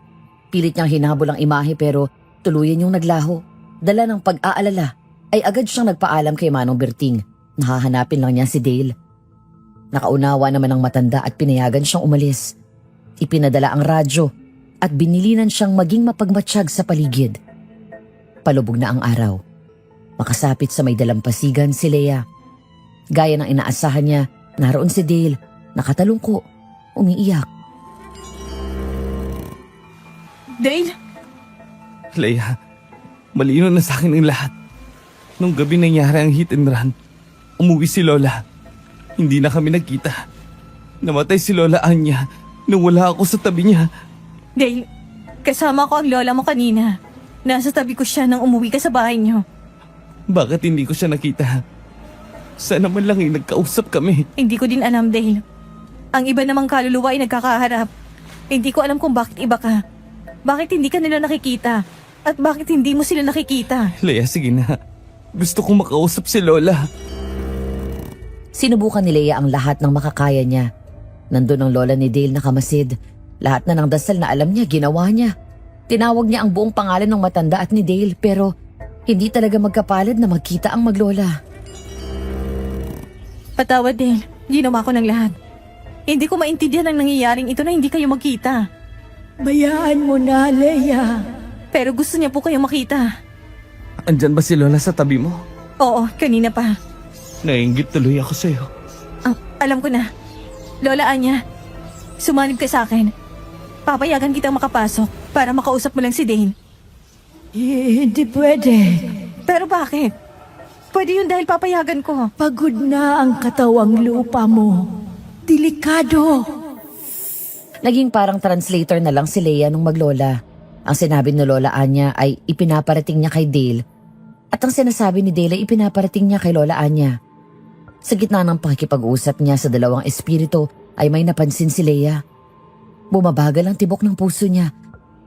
S1: Pilit niyang hinabol ang imahe pero tuluyan yung naglaho. Dala ng pag-aalala ay agad siyang nagpaalam kay Manong Berting. Nahahanapin lang niya si Dale. Nakaunawa naman ang matanda at pinayagan siyang umalis. Ipinadala ang radyo at binilinan siyang maging mapagmatsyag sa paligid. Palubog na ang araw. Makasapit sa may dalampasigan si Leia. Gaya ng inaasahan niya, naroon si Dale, nakatalungko, umiiyak.
S2: Dale?
S6: Leia, malino na sa akin ang lahat. Nung gabi nangyari ang hit and run, umuwi si Lola. Hindi na kami nagkita. Namatay si Lola Anya nung wala ako sa tabi niya.
S2: Dale, kasama ko ang lola mo kanina. Nasa tabi ko siya nang umuwi ka sa bahay niyo.
S6: Bakit hindi ko siya nakita? Sana man lang nagkausap kami.
S2: Hindi ko din alam, Dale. Ang iba namang kaluluwa ay nagkakaharap. Hindi ko alam kung bakit iba ka. Bakit hindi ka nila nakikita? At bakit hindi mo sila nakikita?
S6: Leia, sige na. Gusto kong makausap si Lola.
S1: Sinubukan ni Leia ang lahat ng makakaya niya. Nandun ang lola ni Dale na kamasid. Lahat na ng dasal na alam niya, ginawa niya. Tinawag niya ang buong pangalan ng matanda at ni Dale pero hindi talaga magkapalad na magkita ang maglola.
S2: Patawad, Dale. Ginawa ko ng lahat. Hindi ko maintindihan ang nangyayaring ito na hindi kayo magkita.
S5: Bayaan mo na, Leia.
S2: Pero gusto niya po kayo makita.
S6: Andyan ba si Lola sa tabi mo?
S2: Oo, kanina pa.
S6: Nainggit tuloy ako sa'yo.
S2: Alam ko na. Lola Anya, sumanib ka sa akin. Papayagan kitang makapasok para makausap mo lang si Dale.
S5: Hindi pwede.
S2: Pero bakit? Pwede yun dahil papayagan ko.
S5: Pagod na ang katawang lupa mo. Delikado.
S1: Naging parang translator na lang si Leia nung maglola. Ang sinabi ni Lola Anya ay ipinaparating niya kay Dale. At ang sinasabi ni Dale ay ipinaparating niya kay Lola Anya. Sa gitna ng pakikipag-usap niya sa dalawang espiritu ay may napansin si Leia. Bumabagal ang tibok ng puso niya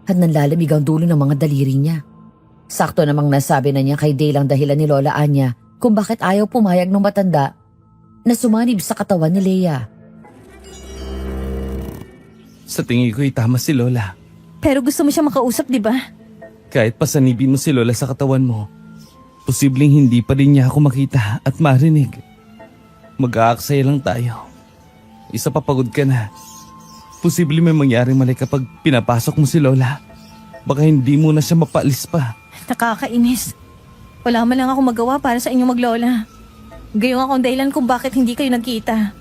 S1: at nanlalamig ang dulo ng mga daliri niya. Sakto namang nasabi na niya kay Dale ang dahilan ni Lola Anya kung bakit ayaw pumayag ng matanda na sumanib sa katawan ni Leia.
S6: Sa tingin ko'y tama si Lola.
S2: Pero gusto mo siya makausap, di ba?
S6: Kahit pasanibin mo si Lola sa katawan mo, posibleng hindi pa rin niya ako makita at marinig. Mag-aaksaya lang tayo. Isa pa pagod ka na. Posible may mangyaring mali kapag pinapasok mo si Lola. Baka hindi mo na siya mapaalis pa.
S2: Nakakainis. Wala man lang ako magawa para sa inyong maglola. Gayong akong dahilan kung bakit hindi kayo nagkita.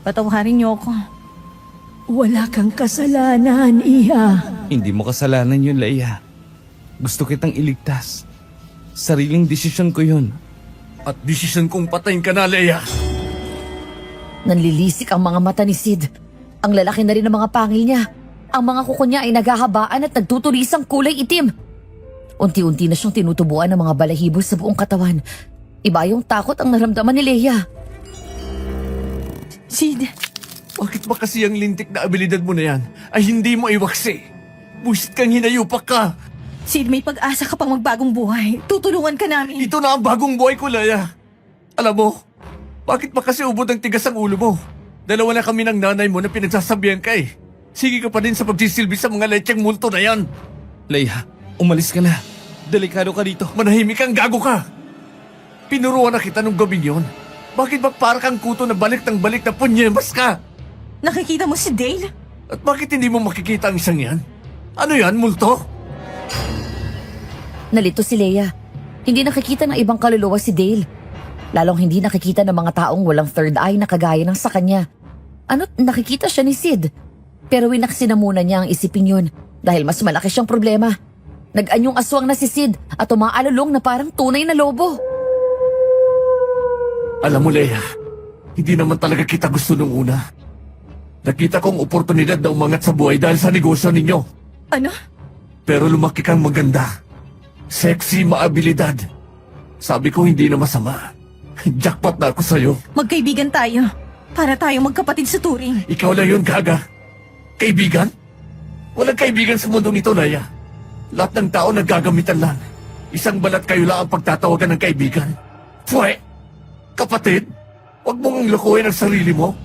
S2: Patawarin niyo ako.
S5: Wala kang kasalanan, Iha.
S6: Hindi mo kasalanan yun, Leia. Gusto kitang iligtas. Sariling desisyon ko yun.
S7: At desisyon kong patayin ka na, Leia.
S1: Nanlilisik ang mga mata ni Sid. Ang lalaki na rin ng mga pangil niya. Ang mga kuko niya ay naghahabaan at nagtutulisang kulay itim. Unti-unti na siyang tinutubuan ng mga balahibo sa buong katawan. Iba yung takot ang naramdaman ni Leia.
S2: Sid,
S7: Bakit ba kasi ang lintik na abilidad mo na yan ay hindi mo iwaksi? Busit kang hinayupak ka.
S2: Sid, may pag-asa ka pang magbagong buhay. Tutulungan ka namin.
S7: Ito na ang bagong buhay ko, Leia. Alam mo, bakit ba kasi ubod ang tigas ang ulo mo? Dalawa na kami ng nanay mo na pinagsasabihan ka eh. Sige ka pa din sa pagsisilbi sa mga lecheng multo na yan.
S6: Leia, umalis ka na. Delikado ka dito.
S7: Manahimik kang gago ka. Pinuruan na kita nung gabing yon. Bakit ba para kang kuto na balik na punyemas ka?
S2: Nakikita mo si Dale?
S7: At bakit hindi mo makikita ang isang yan? Ano yan, multo?
S1: Nalito si Leia. Hindi nakikita ng ibang kaluluwa si Dale. Lalong hindi nakikita ng mga taong walang third eye na kagaya ng sa kanya. Ano't nakikita siya ni Sid. Pero winaksi na muna niya ang isipin yun dahil mas malaki siyang problema. Nag-anyong aswang na si Sid at umaalulong na parang tunay na lobo.
S7: Alam mo, Leia, hindi naman talaga kita gusto nung una. Nakita kong oportunidad na umangat sa buhay dahil sa negosyo ninyo.
S2: Ano?
S7: Pero lumaki kang maganda. Sexy, maabilidad. Sabi ko hindi na masama. Jackpot na ako sa'yo.
S2: Magkaibigan tayo. Para tayo magkapatid sa turing.
S7: Ikaw lang yun, Gaga. Kaibigan? Walang kaibigan sa mundong ito, Leia. Lahat ng tao naggagamitan lang. Isang balat kayo lang ang pagtatawagan ng kaibigan. Pwe! Kapatid, huwag mong lukuhin ang sarili mo.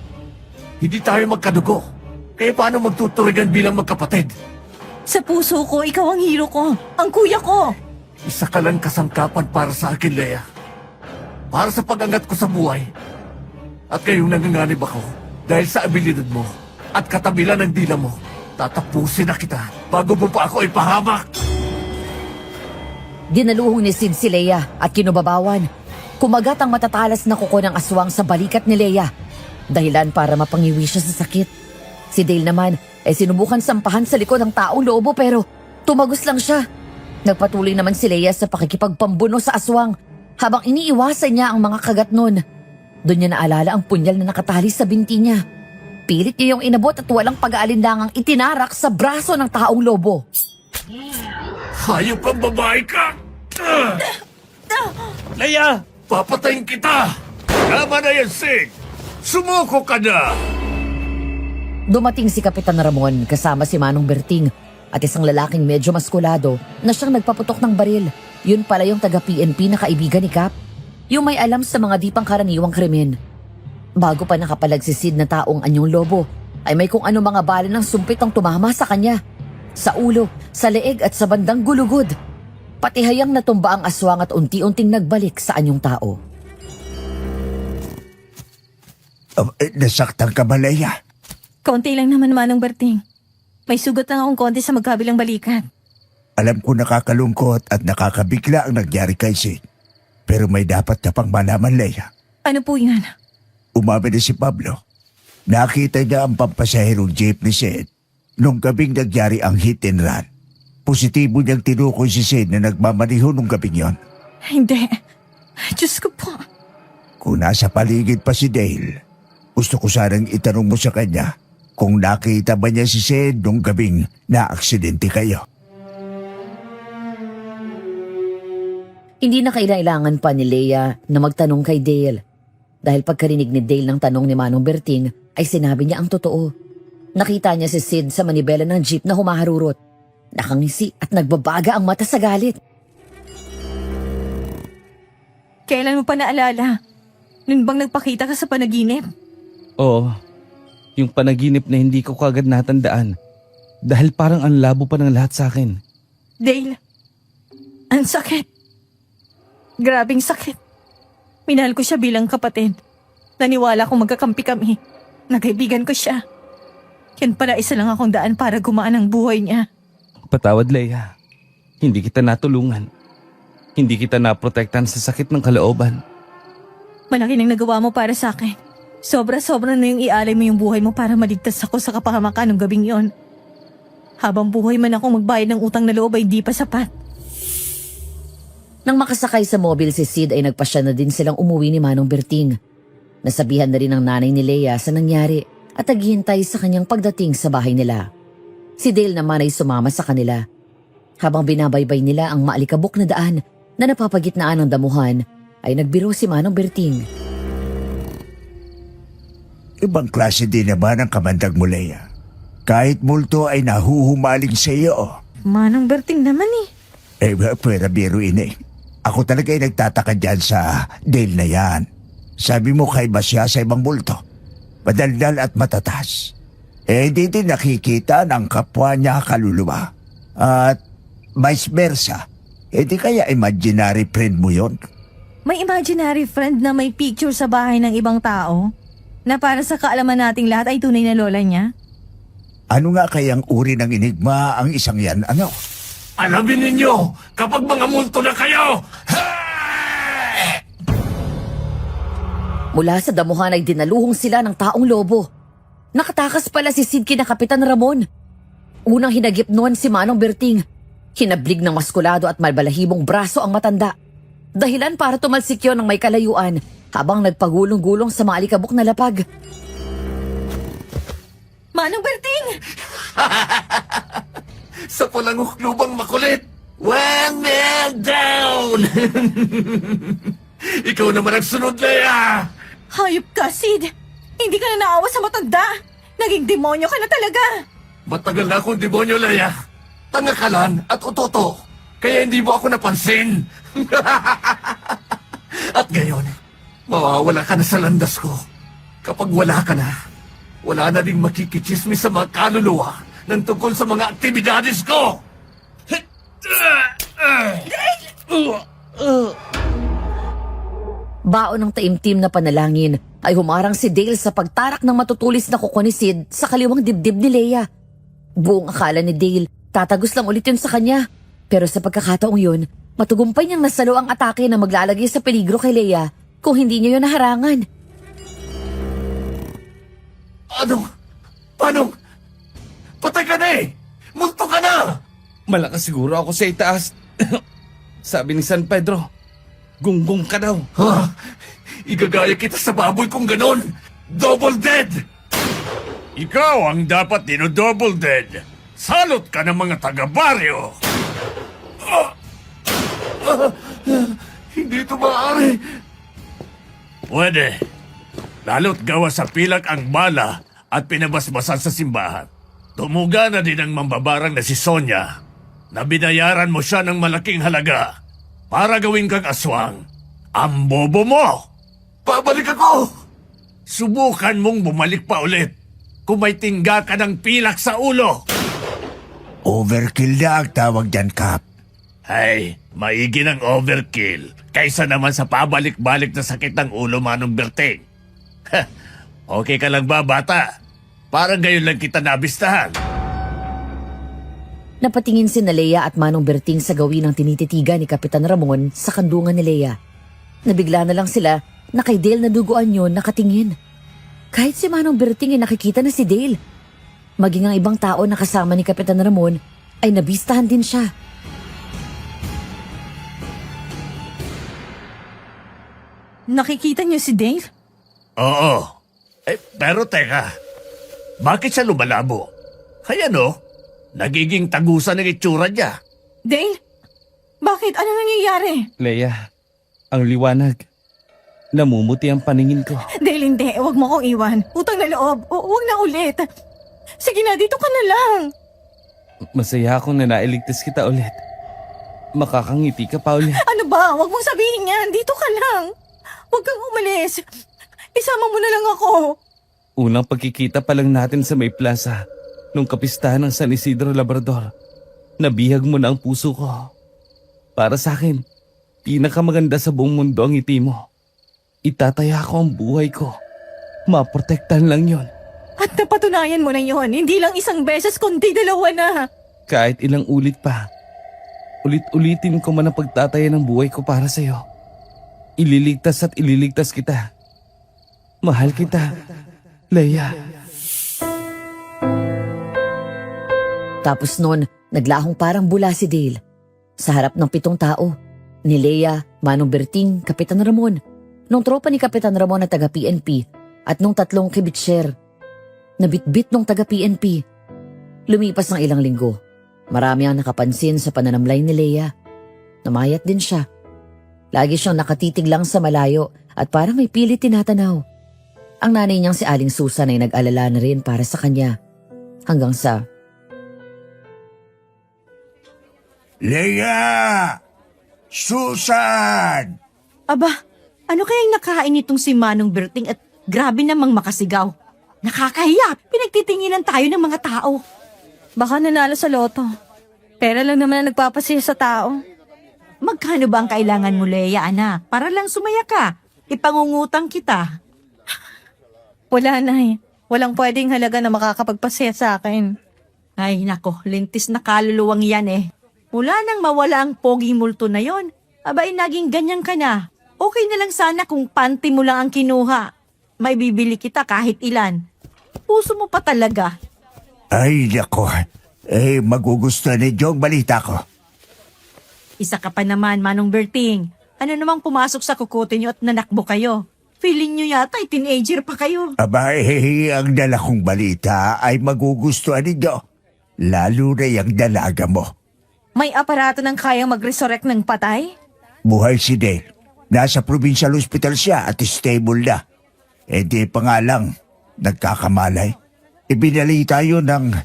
S7: Hindi tayo magkadugo. Kaya paano magtuturigan bilang magkapatid?
S2: Sa puso ko, ikaw ang hero ko. Ang kuya ko.
S7: Isa ka lang kasangkapan para sa akin, Leia. Para sa pag-angat ko sa buhay. At ngayong nanganganib ako dahil sa abilidad mo at katabilan ng dila mo, tatapusin na kita bago mo pa ako ipahamak.
S1: Dinaluhong ni Sid si Leia at kinubabawan. Kumagat ang matatalas na kuko ng aswang sa balikat ni Leia. Dahilan para mapangiwi siya sa sakit. Si Dale naman ay sinubukan sampahan sa likod ng taong lobo pero tumagos lang siya. Nagpatuloy naman si Leia sa pakikipagpambuno sa aswang habang iniiwasan niya ang mga kagat nun. Doon niya naalala ang punyal na nakatali sa binti niya. Pilit niya yung inabot at walang pag-aalinlangang itinarak sa braso ng taong lobo.
S7: Hayop kang babae ka!
S4: Leia!
S7: Papatayin kita! Tama na yan, Sig! Sumuko ka na!
S1: Dumating si Kapitan Ramon kasama si Manong Berting at isang lalaking medyo maskulado na siyang nagpaputok ng baril. Yun pala yung taga-PNP na kaibigan ni Kap. Yung may alam sa mga di pangkaraniwang krimen. Bago pa nakapalag si Sid na taong anyong lobo, ay may kung ano mga bala ng sumpit ang tumama sa kanya. Sa ulo, sa leeg at sa bandang gulugod. Pati hayang natumba ang aswang at unti-unting nagbalik sa anyong tao.
S3: Nasaktan ka ba, Leia?
S2: Konti lang naman, Manong Berting. May sugat lang akong konti sa magkabilang balikat.
S3: Alam ko nakakalungkot at nakakabigla ang nangyari kay Sid. Pero may dapat ka pang malaman, Leia.
S2: Ano po yan?
S3: Umamin na si Pablo. Nakita niya ang pampasaherong jeep ni Sid nung gabing nagyari ang hit and run. Positibo niyang tinukoy si Sid na nagmamaniho nung gabing yon.
S2: Hindi. Diyos ko po.
S3: Kung nasa paligid pa si Dale, gusto ko sanang itanong mo sa kanya kung nakita ba niya si Sid nung gabing na-aksidente kayo.
S1: Hindi na kailangan pa ni Leia na magtanong kay Dale. Dahil pagkarinig ni Dale ng tanong ni Manong Berting, ay sinabi niya ang totoo. Nakita niya si Sid sa manibela ng jeep na humaharurot. Nakangisi at nagbabaga ang mata sa galit.
S2: Kailan mo pa naalala? Noon bang nagpakita ka sa panaginip?
S6: Oo, yung panaginip na hindi ko kagad natandaan. Dahil parang ang labo pa ng lahat sa akin.
S2: Dale, ang sakit. Grabing sakit. Minahal ko siya bilang kapatid. Naniwala kong magkakampi kami. Nagkaibigan ko siya. Yan pala isa lang akong daan para gumaan ang buhay niya.
S6: Patawad, Leia. Hindi kita natulungan. Hindi kita naprotektan sa sakit ng kalooban.
S2: Malaki nang nagawa mo para sa akin. Sobra-sobra na yung ialay mo yung buhay mo para maligtas ako sa kapahamakan ng gabing yon. Habang buhay man akong magbayad ng utang na loob ay di pa sapat.
S1: Nang makasakay sa mobil si Sid ay nagpasya na din silang umuwi ni Manong Berting. Nasabihan na rin ang nanay ni Leia sa nangyari at naghihintay sa kanyang pagdating sa bahay nila. Si Dale naman ay sumama sa kanila. Habang binabaybay nila ang maalikabok na daan na napapagitnaan ng damuhan, ay nagbiro si Manong Berting.
S3: Ibang klase din naman ang kamandag mo, Leia. Kahit multo ay nahuhumaling sa iyo.
S2: Manong Berting naman eh.
S3: Pwera biruin eh. Ako talaga ay nagtataka dyan sa Dale na yan. Sabi mo kay ba siya sa ibang multo? Madaldal at matatas. Hindi din nakikita ng kapwa niya kaluluwa. At vice versa. Hindi kaya imaginary friend mo yon?
S2: May imaginary friend na may picture sa bahay ng ibang tao? Na para sa kaalaman nating lahat ay tunay na lola niya?
S3: Ano nga kayang uri ng enigma ang isang yan? Ano?
S7: Alamin ninyo kapag mga multo na kayo!
S1: Mula sa damuhan ay dinaluhong sila ng taong lobo. Nakatakas pala si Sid kina Kapitan Ramon. Unang hinagip noon si Manong Berting. Hinablig ng maskulado at malbalahibong braso ang matanda. Dahilan para tumalsik yun ng may kalayuan habang nagpagulong-gulong sa maalikabok na lapag.
S2: Manong Berting!
S7: Sa palangok lubang makulit! One man down! Ikaw naman ang sunod, Leia!
S2: Hayop ka, Sid! Hindi ka na naawa sa matanda! Naging demonyo ka na talaga!
S7: Matagal na akong demonyo, Leia. Tanga ka lang at utoto. Kaya hindi mo ako napansin. At ngayon, mawawala ka na sa landas ko. Kapag wala ka na, wala na ding makikichismis sa mga kaluluwa ng tungkol sa mga aktibidades ko.
S1: Baon ng taimtim na panalangin ay humarang si Dale sa pagtarak ng matutulis na kuko ni Sid sa kaliwang dibdib ni Leia. Buong akala ni Dale, tatagos lang ulit yun sa kanya. Pero sa pagkakataong yun, matugumpay niyang nasalo ang atake na maglalagay sa peligro kay Leia kung hindi niya yun naharangan.
S7: Paano? Patay ka na eh! Multo ka na!
S6: Malakas siguro ako sa itaas. Sabi ni San Pedro, gunggong ka daw.
S7: Ha? Igagaya kita sa baboy kung ganon! Double dead! Ikaw ang dapat dino-double dead! Salot ka ng mga taga-baryo! Hindi ito maaari! Pwede. Lalo't gawa sa pilak ang bala at pinabasbasan sa simbahan. Tumuga na din ang mambabarang na si Sonia na binayaran mo siya ng malaking halaga para gawin kang aswang. Ang bobo mo! Babalik ako! Subukan mong bumalik pa ulit kung may tingga ka ng pilak sa ulo.
S3: Overkill na ang tawag dyan, Kap.
S7: Ay, maigi ng overkill kaysa naman sa pabalik-balik na sakit ng ulo, Manong Berting. Okay ka lang ba, bata? Parang gayon lang kita nabistahan.
S1: Napatingin si Leia at Manong Berting sa gawin ng tinititigan ni Kapitan Ramon sa kandungan ni Leia. Nabigla na lang sila na kay Dale na duguan yun nakatingin. Kahit si Manong Berting ay nakikita na si Dale. Maging ang ibang tao na kasama ni Kapitan Ramon ay nabistahan din siya.
S2: Nakikita niyo si Dale?
S7: Oo. Pero teka, bakit siya lumalabo? Kaya no, nagiging tagusan ng itsura niya.
S2: Dale? Bakit? Ano nangyayari?
S6: Leia, ang liwanag. Namumuti ang paningin ko.
S2: Dale, hindi. Huwag mo akong iwan. Utang na loob. Huwag na ulit. Sige na, dito ka na lang.
S6: Masaya akong na nailigtas kita ulit. Makakangiti ka pa ulit.
S2: Ano ba? Huwag mong sabihin yan. Dito ka lang. Huwag kang umalis. Isama mo na lang ako.
S6: Unang pagkikita pa lang natin sa may plaza, nung kapistahan ng San Isidro Labrador, nabihag mo na ang puso ko. Para sa akin, pinakamaganda sa buong mundo ang ngiti mo. Itataya ko ang buhay ko. Maprotektahan lang yon.
S2: At napatunayan mo na yon. Hindi lang isang beses, kundi dalawa na.
S6: Kahit ilang ulit pa, ulit-ulitin ko man ang pagtataya ng buhay ko para sa'yo. Ililigtas at ililigtas kita. Mahal kita, Leia.
S1: Tapos noon, naglahong parang bula si Dale. Sa harap ng 7 tao, ni Leia, Manong Berting, Kapitan Ramon, nung tropa ni Kapitan Ramon na taga-PNP, at nung 3 kibitser, nabitbit nung taga-PNP. Lumipas ng ilang linggo. Marami ang nakapansin sa pananamlay ni Leia. Namayat din siya. Lagi siyang nakatitig lang sa malayo at parang may pilit tinatanaw. Ang nanay niyang si Aling Susan ay nag-alala na rin para sa kanya. Hanggang sa...
S3: Leia! Susan!
S5: Aba, ano kayang nakain itong si Manong Berting at grabe namang makasigaw? Nakakahiya, pinagtitinginan tayo ng mga tao.
S2: Baka nanalo sa loto. Pera lang naman ang nagpapasaya sa tao.
S5: Magkano ba ang kailangan mo, Leia, anak? Para lang sumaya ka. Ipangungutang kita.
S2: Wala na eh. Walang pwedeng halaga na makakapagpasaya sa akin.
S5: Ay, nako, lintis na kaluluwang yan eh. Mula nang mawala ang pogi multo na yon, abay naging ganyan ka na. Okay na lang sana kung panty mo lang ang kinuha. May bibili kita kahit ilan. Puso mo pa talaga.
S3: Ay, nako. Magugustuhan ni Jong balita ko.
S5: Isa ka pa naman, Manong Berting. Ano namang pumasok sa kukote niyo at nanakbo kayo? Feeling niyo yata ay teenager pa kayo.
S3: Aba, ang dala kong balita ay magugustuhan ninyo. Lalo na yung dalaga mo.
S2: May aparato ng kayang mag-resurrect ng patay?
S3: Buhay si Dale. Nasa provincial hospital siya at stable na. Di pa nga lang, nagkakamalay. Ibinalita yun ng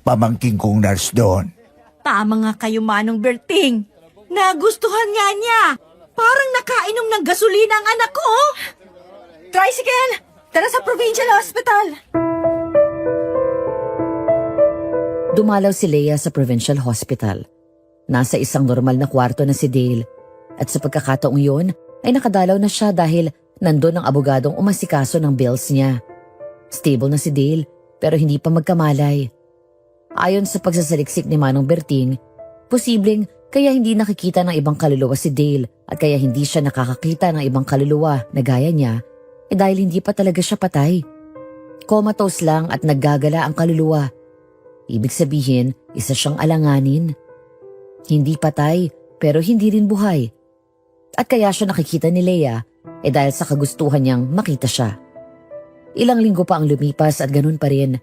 S3: pamangking kong nurse doon.
S5: Tama nga kayo, Manong Berting. Nagustuhan nga niya. Parang nakainom ng gasolina ang anak ko.
S2: Tricycle! Tara sa provincial hospital!
S1: Dumalaw si Leia sa provincial hospital. Nasa isang normal na kwarto na si Dale. At sa pagkakataong yun, ay nakadalaw na siya dahil nandun ang abogadong umasikaso ng bills niya. Stable na si Dale, pero hindi pa magkamalay. Ayon sa pagsasaliksik ni Manong Berting, posibleng kaya hindi nakikita ng ibang kaluluwa si Dale at kaya hindi siya nakakakita ng ibang kaluluwa na gaya niya dahil hindi pa talaga siya patay. Comatose lang at naggagala ang kaluluwa. Ibig sabihin, isa siyang alanganin. Hindi patay pero hindi rin buhay. At kaya siya nakikita ni Leia dahil sa kagustuhan niyang makita siya. Ilang linggo pa ang lumipas at ganun pa rin.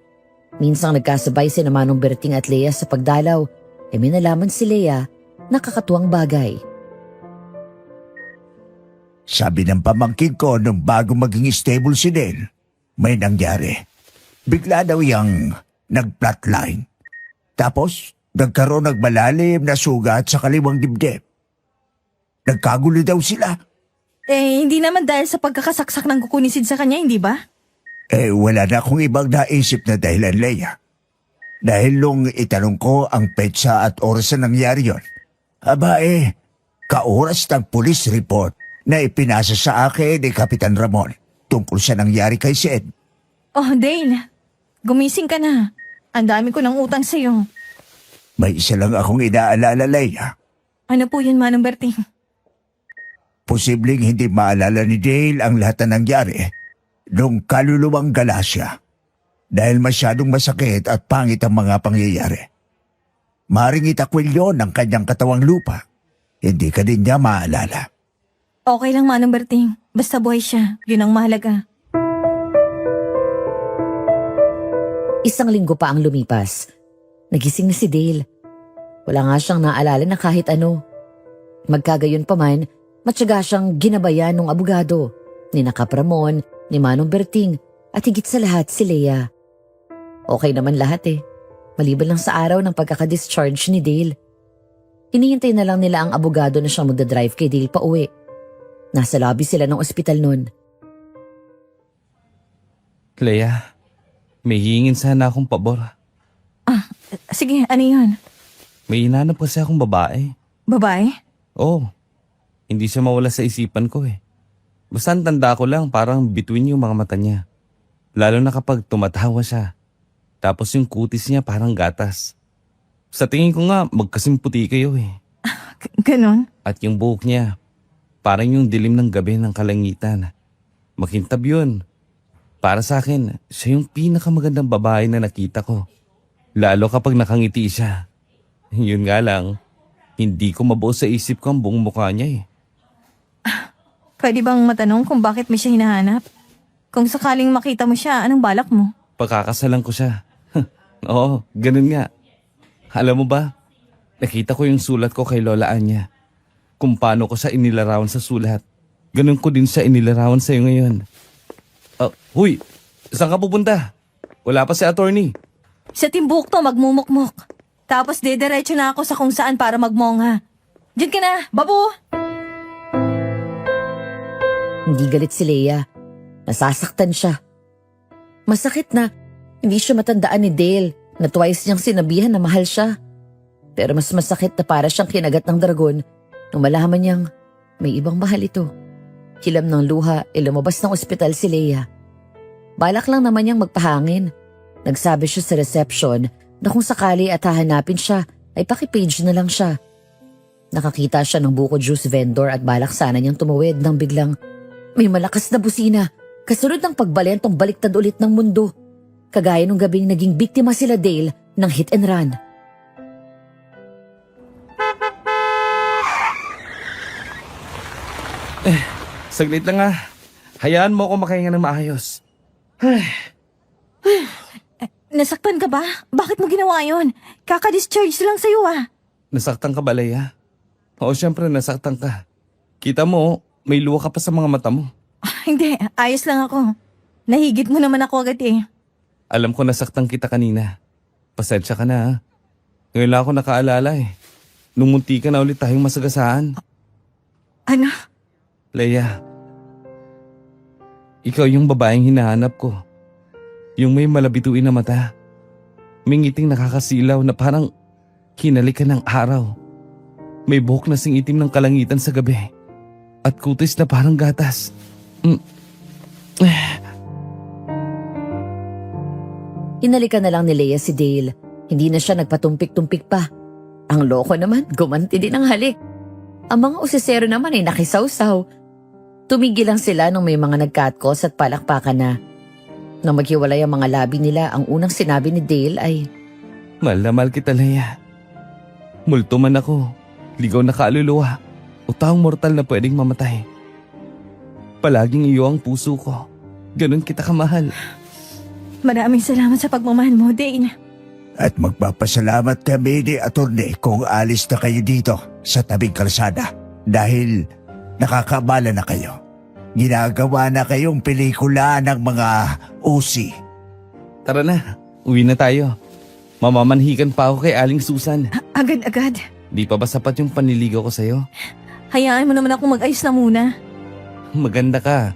S1: Minsang nagkasabay si Manong Berting at Leia sa pagdalaw, may nalaman si Leia na kakatuwang bagay.
S3: Sabi ng pamangkin ko nung bago maging stable si Dale, may nangyari. Bigla daw yung nag-flatline. Tapos, nagkaroon ng malalim na sugat sa kaliwang dibdib. Nagkagulo daw sila.
S2: Hindi naman dahil sa pagkakasaksak ng kukunisid sa kanya, hindi ba?
S3: Wala na akong ibang naisip na dahilan, Leia. Dahil nung itanong ko ang petsa at oras na nangyari yon, kaoras ng police report na ipinasa sa akin ni Kapitan Ramon tungkol sa nangyari kay Sid.
S2: Oh, Dale. Gumising ka na. Ang dami ko ng utang sa'yo.
S3: May isa lang akong inaalala, Leia.
S2: Ano po yun, Manong Berting?
S3: Posibleng hindi maalala ni Dale ang lahat na nangyari nung kaluluwang gala siya dahil masyadong masakit at pangit ang mga pangyayari. Maring itakwil yon ng kanyang katawang lupa. Hindi ka din niya maalala.
S2: Okay lang, Manong Berting. Basta buhay siya. Yun ang mahalaga.
S1: Isang linggo pa ang lumipas. Nagising na si Dale. Wala nga siyang naalala na kahit ano. Magkagayon pa man, matyaga siyang ginabayan ng abogado, ni Kap Ramon, ni Manong Berting, at higit sa lahat si Leia. Okay naman lahat maliban lang sa araw ng pagkakadischarge ni Dale. Hinihintay na lang nila ang abogado na siyang magdadrive kay Dale pa uwi. Nasa lobby sila ng ospital nun.
S6: Leia, may hihingin sana akong pabor.
S2: Sige, ano yun?
S6: May hinanap kasi akong babae.
S2: Babae?
S6: Oo. Hindi siya mawala sa isipan ko Basta ang tanda ko lang parang bituin yung mga mata niya. Lalo na kapag tumatawa siya. Tapos yung kutis niya parang gatas. Sa tingin ko nga magkasing puti kayo
S2: Ganon?
S6: At yung buhok niya, parang yung dilim ng gabi ng kalangitan. Makintab yun. Para sa akin, siya yung pinakamagandang babae na nakita ko. Lalo kapag nakangiti siya. Yun nga lang, hindi ko mabuo sa isip ko ang buong mukha niya
S2: Pwede bang matanong kung bakit mo siya hinahanap? Kung sakaling makita mo siya, anong balak mo?
S6: Pagkakasalan ko siya. Oo, ganun nga. Alam mo ba, nakita ko yung sulat ko kay Lola Anya. Kung paano ko siya inilarawan sa sulat. Ganun ko din siya inilarawan sa'yo ngayon. Huy, saan ka pupunta? Wala pa si attorney.
S2: Sa Timbuktu, magmumukmuk. Tapos dediretso na ako sa kung saan para magmongha. Diyan ka na, babu!
S1: Hindi galit si Leia. Nasasaktan siya. Masakit na hindi siya matandaan ni Dale na twice niyang sinabihan na mahal siya. Pero mas masakit na para siyang kinagat ng dragon nung malaman niyang may ibang mahal ito. Hilam ng luha, lumabas ng ospital si Leia. Balak lang naman niyang magpahangin. Nagsabi siya sa reception na kung sakali at hahanapin siya ay pakipage na lang siya. Nakakita siya ng buko juice vendor at balak sana niyang tumawid nang biglang may malakas na busina. Kasunod ng pagbalentong baliktad ulit ng mundo. Kagaya nung gabing naging biktima sila Dale ng hit and run.
S6: Saglit lang Hayaan mo ako makahinga ng maayos.
S2: Nasaktan ka ba? Bakit mo ginawa yon? Kaka-discharge lang sa'yo
S6: Nasaktan ka ba, Leia? Oo, syempre nasaktan ka. Kita mo, may luha ka pa sa mga mata mo.
S2: Hindi, ayos lang ako. Nahigit mo naman ako agad
S6: Alam ko nasaktan kita kanina. Pasensya ka na Ngayon lang ako nakaalala Nung munti ka na ulit tayong masagasaan.
S2: Ano?
S6: Leia, ikaw yung babaeng hinahanap ko. Yung may malabituin na mata. May ngiting nakakasilaw na parang kinalik ka ng araw. May buhok na singitim ng kalangitan sa gabi. At kutis na parang gatas.
S1: Hinalikan na lang ni Leia si Dale. Hindi na siya nagpatumpik-tumpik pa. Ang loko naman, gumanti din ang halik. Ang mga usisero naman ay nakisawsaw. Tumigil lang sila nung may mga nagkatkos at palakpakan na. Nang maghiwalay ang mga labi nila, ang unang sinabi ni Dale ay,
S6: Mahal na mahal kita, Leia. Multo man ako. Ligaw na kaluluwa. o taong mortal na pwedeng mamatay. Palaging iyo ang puso ko. Ganun kita kamahal.
S2: Maraming salamat sa pagmamahal mo, Dane.
S3: At magpapasalamat kami ni Atty. kung alis na kayo dito sa tabing kalsada dahil nakakabala na kayo. Ginagawa na kayong pelikula ng mga usi.
S6: Tara na, uwi na tayo. Mamamanhikan pa ako kay Aling Susan.
S2: Agad-agad.
S6: Di pa ba sapat yung panliligaw ko sa'yo?
S2: Hayaan mo naman ako mag-ayos na muna.
S6: Maganda ka.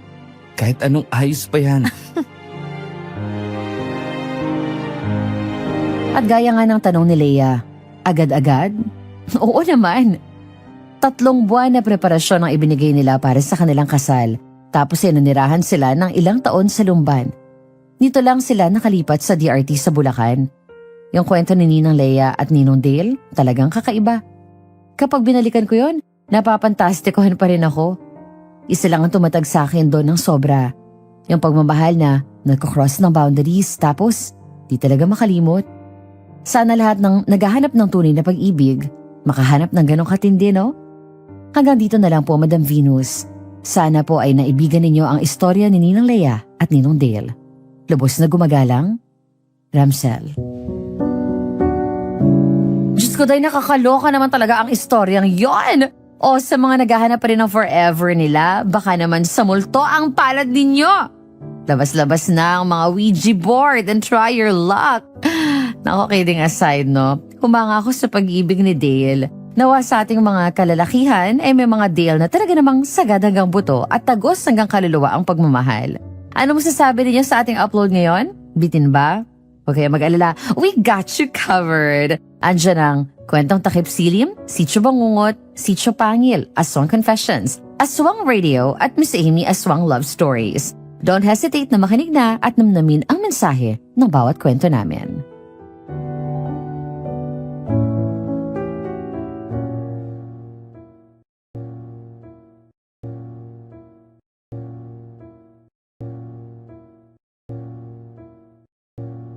S6: Kahit anong ayos pa yan.
S1: At gaya nga ng tanong ni Leia, agad-agad? Oo naman. 3 buwan na preparasyon ang ibinigay nila para sa kanilang kasal. Tapos nanirahan sila ng ilang taon sa Lumban. Nito lang sila nakalipat sa DRT sa Bulacan. Yung kwento ni Ninang Leia at Ninong Dale, talagang kakaiba. Kapag binalikan ko yon, napapantastikohan pa rin ako. Isa lang ang tumatag sa akin doon ng sobra. Yung pagmamahal na nagkakross ng boundaries tapos di talaga makalimot. Sana lahat ng naghahanap ng tunay na pag-ibig, makahanap ng ganong katindi, no? Hanggang dito na lang po, Madam Venus. Sana po ay naibigan ninyo ang istorya ni Ninang Leia at Ninong Dale. Lubos na gumagalang, Ramsel. Diyos ko, day, nakakaloka naman talaga ang istoryang yon. O sa mga naghahanap pa rin ng forever nila, baka naman sa multo ang palad ninyo. Labas-labas na ang mga Ouija board and try your luck. Nako, kidding aside, no? Humanga ako sa pag-ibig ni Dale. Nawa sa ating mga kalalakihan ay may mga Dale na talaga namang sagad hanggang buto at tagos hanggang kaluluwa ang pagmamahal. Ano mo sasabi ninyo sa ating upload ngayon? Bitin ba? Huwag kayo mag-alala, we got you covered. Andiyan ang Kwentong Takip Silim, Sitio Bangungot, Sitio Pangil, Aswang Confessions, Aswang Radio at Miss Amy Aswang Love Stories. Don't hesitate na makinig na at namnamin ang mensahe ng bawat kwento namin.